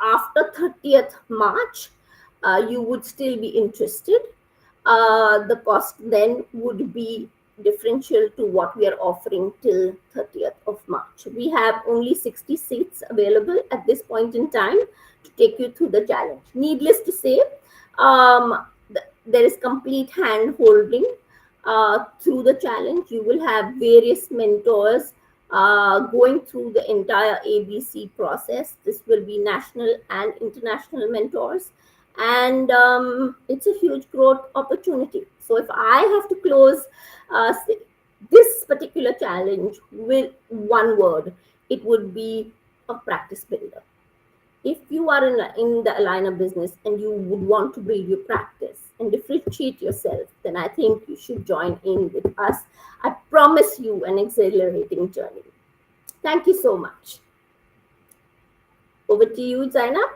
after 30th March, you would still be interested. The cost then would be differential to what we are offering till 30th of March. We have only 60 seats available at this point in time to take you through the challenge. Needless to say, there is complete hand holding through the challenge. You will have various mentors going through the entire ABC process. This will be national and international mentors, and it's a huge growth opportunity. So, if I have to close this particular challenge with one word, it would be a practice builder. If you are in the aligner business and you would want to build your practice and differentiate yourself, then I think you should join in with us. I promise you an exhilarating journey. Thank you so much. Over to you, Zainab.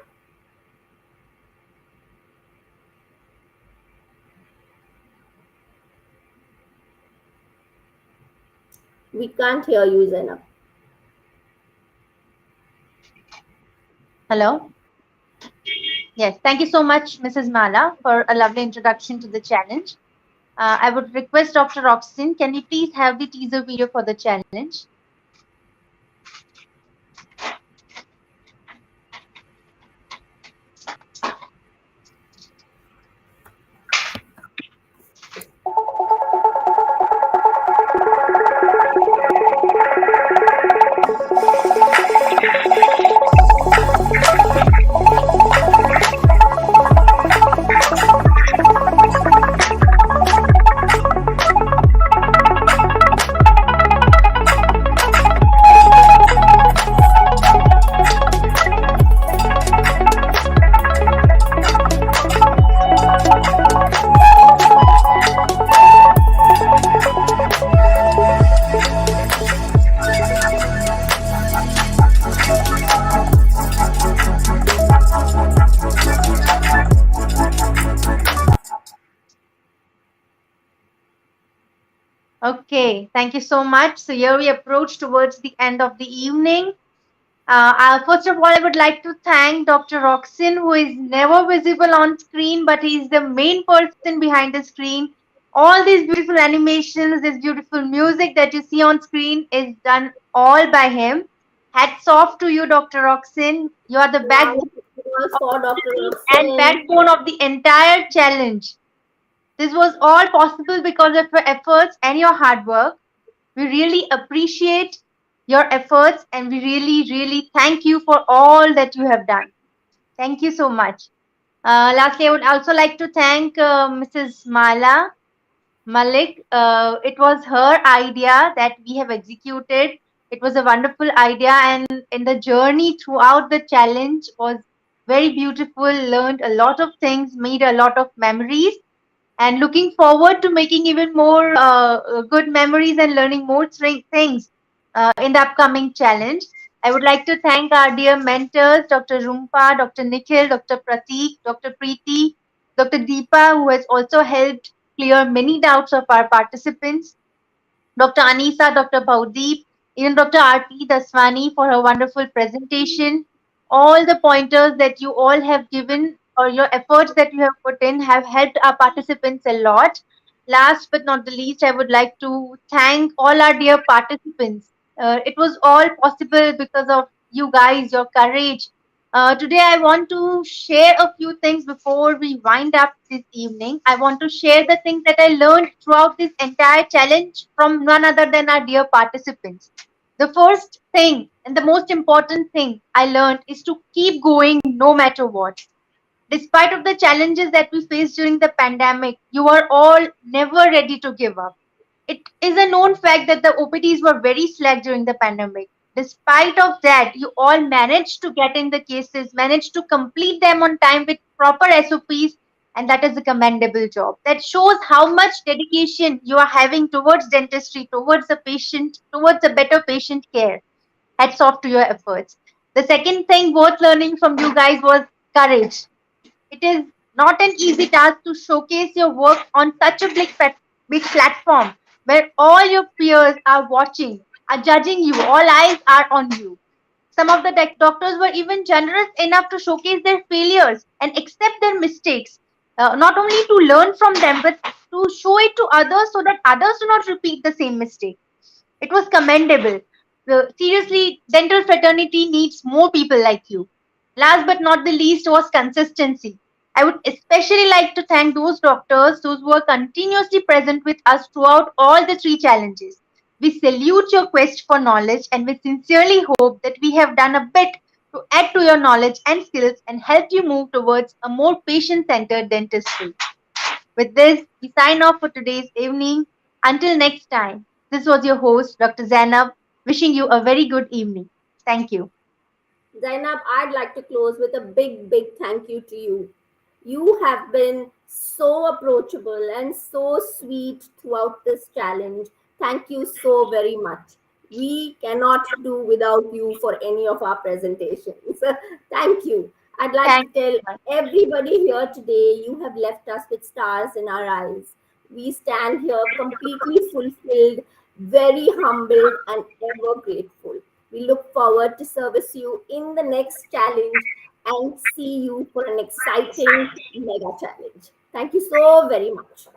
We can't hear you, Zainab. Hello. Yes, thank you so much, Mrs. Mala, for a lovely introduction to the challenge. I would request Dr. Roxin, can we please have the teaser video for the challenge? Okay, thank you so much. So here we approach towards the end of the evening. First of all, I would like to thank Dr. Roxin, who is never visible on screen, but he is the main person behind the screen. All these beautiful animations, this beautiful music that you see on screen is done all by him. Hats off to you, Dr. Roxin. You are the Round backbone of applause for Dr. and Roxanne. backbone of the entire challenge. This was all possible because of your efforts and your hard work. We really appreciate your efforts and we really, really thank you for all that you have done. Thank you so much. Lastly, I would also like to thank Mrs. Mala Malik. It was her idea that we have executed. It was a wonderful idea, and in the journey throughout the challenge was very beautiful. Learned a lot of things, made a lot of memories, and looking forward to making even more good memories and learning more things in the upcoming challenge. I would like to thank our dear mentors, Dr. Rumpa, Dr. Nikhil, Dr. Pratik, Dr. Preeti, Dr. Deepa, who has also helped clear many doubts of our participants. Dr. Anisa, Dr. Bhavdeep, even Dr. Aarti Daswani for her wonderful presentation. All the pointers that you all have given or your efforts that you have put in have helped our participants a lot. Last but not the least, I would like to thank all our dear participants. It was all possible because of you guys, your courage. Today, I want to share a few things before we wind up this evening. I want to share the things that I learned throughout this entire challenge from none other than our dear participants. The first thing and the most important thing I learned is to keep going no matter what. Despite of the challenges that we faced during the pandemic, you are all never ready to give up. It is a known fact that the OPDs were very slack during the pandemic. Despite of that, you all managed to get in the cases, managed to complete them on time with proper SOPs, and that is a commendable job. That shows how much dedication you are having towards dentistry, towards the patient, towards a better patient care. Hats off to your efforts. The second thing worth learning from you guys was courage. It is not an easy task to showcase your work on such a big platform where all your peers are watching, are judging you, all eyes are on you. Some of the doctors were even generous enough to showcase their failures and accept their mistakes, not only to learn from them, but to show it to others so that others do not repeat the same mistake. It was commendable. Seriously, dental fraternity needs more people like you. Last but not the least was consistency. I would especially like to thank those doctors, those who were continuously present with us throughout all the three challenges. We salute your quest for knowledge and we sincerely hope that we have done a bit to add to your knowledge and skills and help you move towards a more patient centered dentistry. With this, we sign off for today's evening. Until next time, this was your host, Dr. Zainab, wishing you a very good evening. Thank you. Zainab, I'd like to close with a big, big thank you to you. You have been so approachable and so sweet throughout this challenge. Thank you so very much. We cannot do without you for any of our presentations. Thank you. I'd like to Thank tell you. everybody here today you have left us with stars in our eyes. We stand here completely fulfilled, very humbled, and ever grateful. We look forward to service you in the next challenge and see you for an exciting mega challenge. Thank you so very much.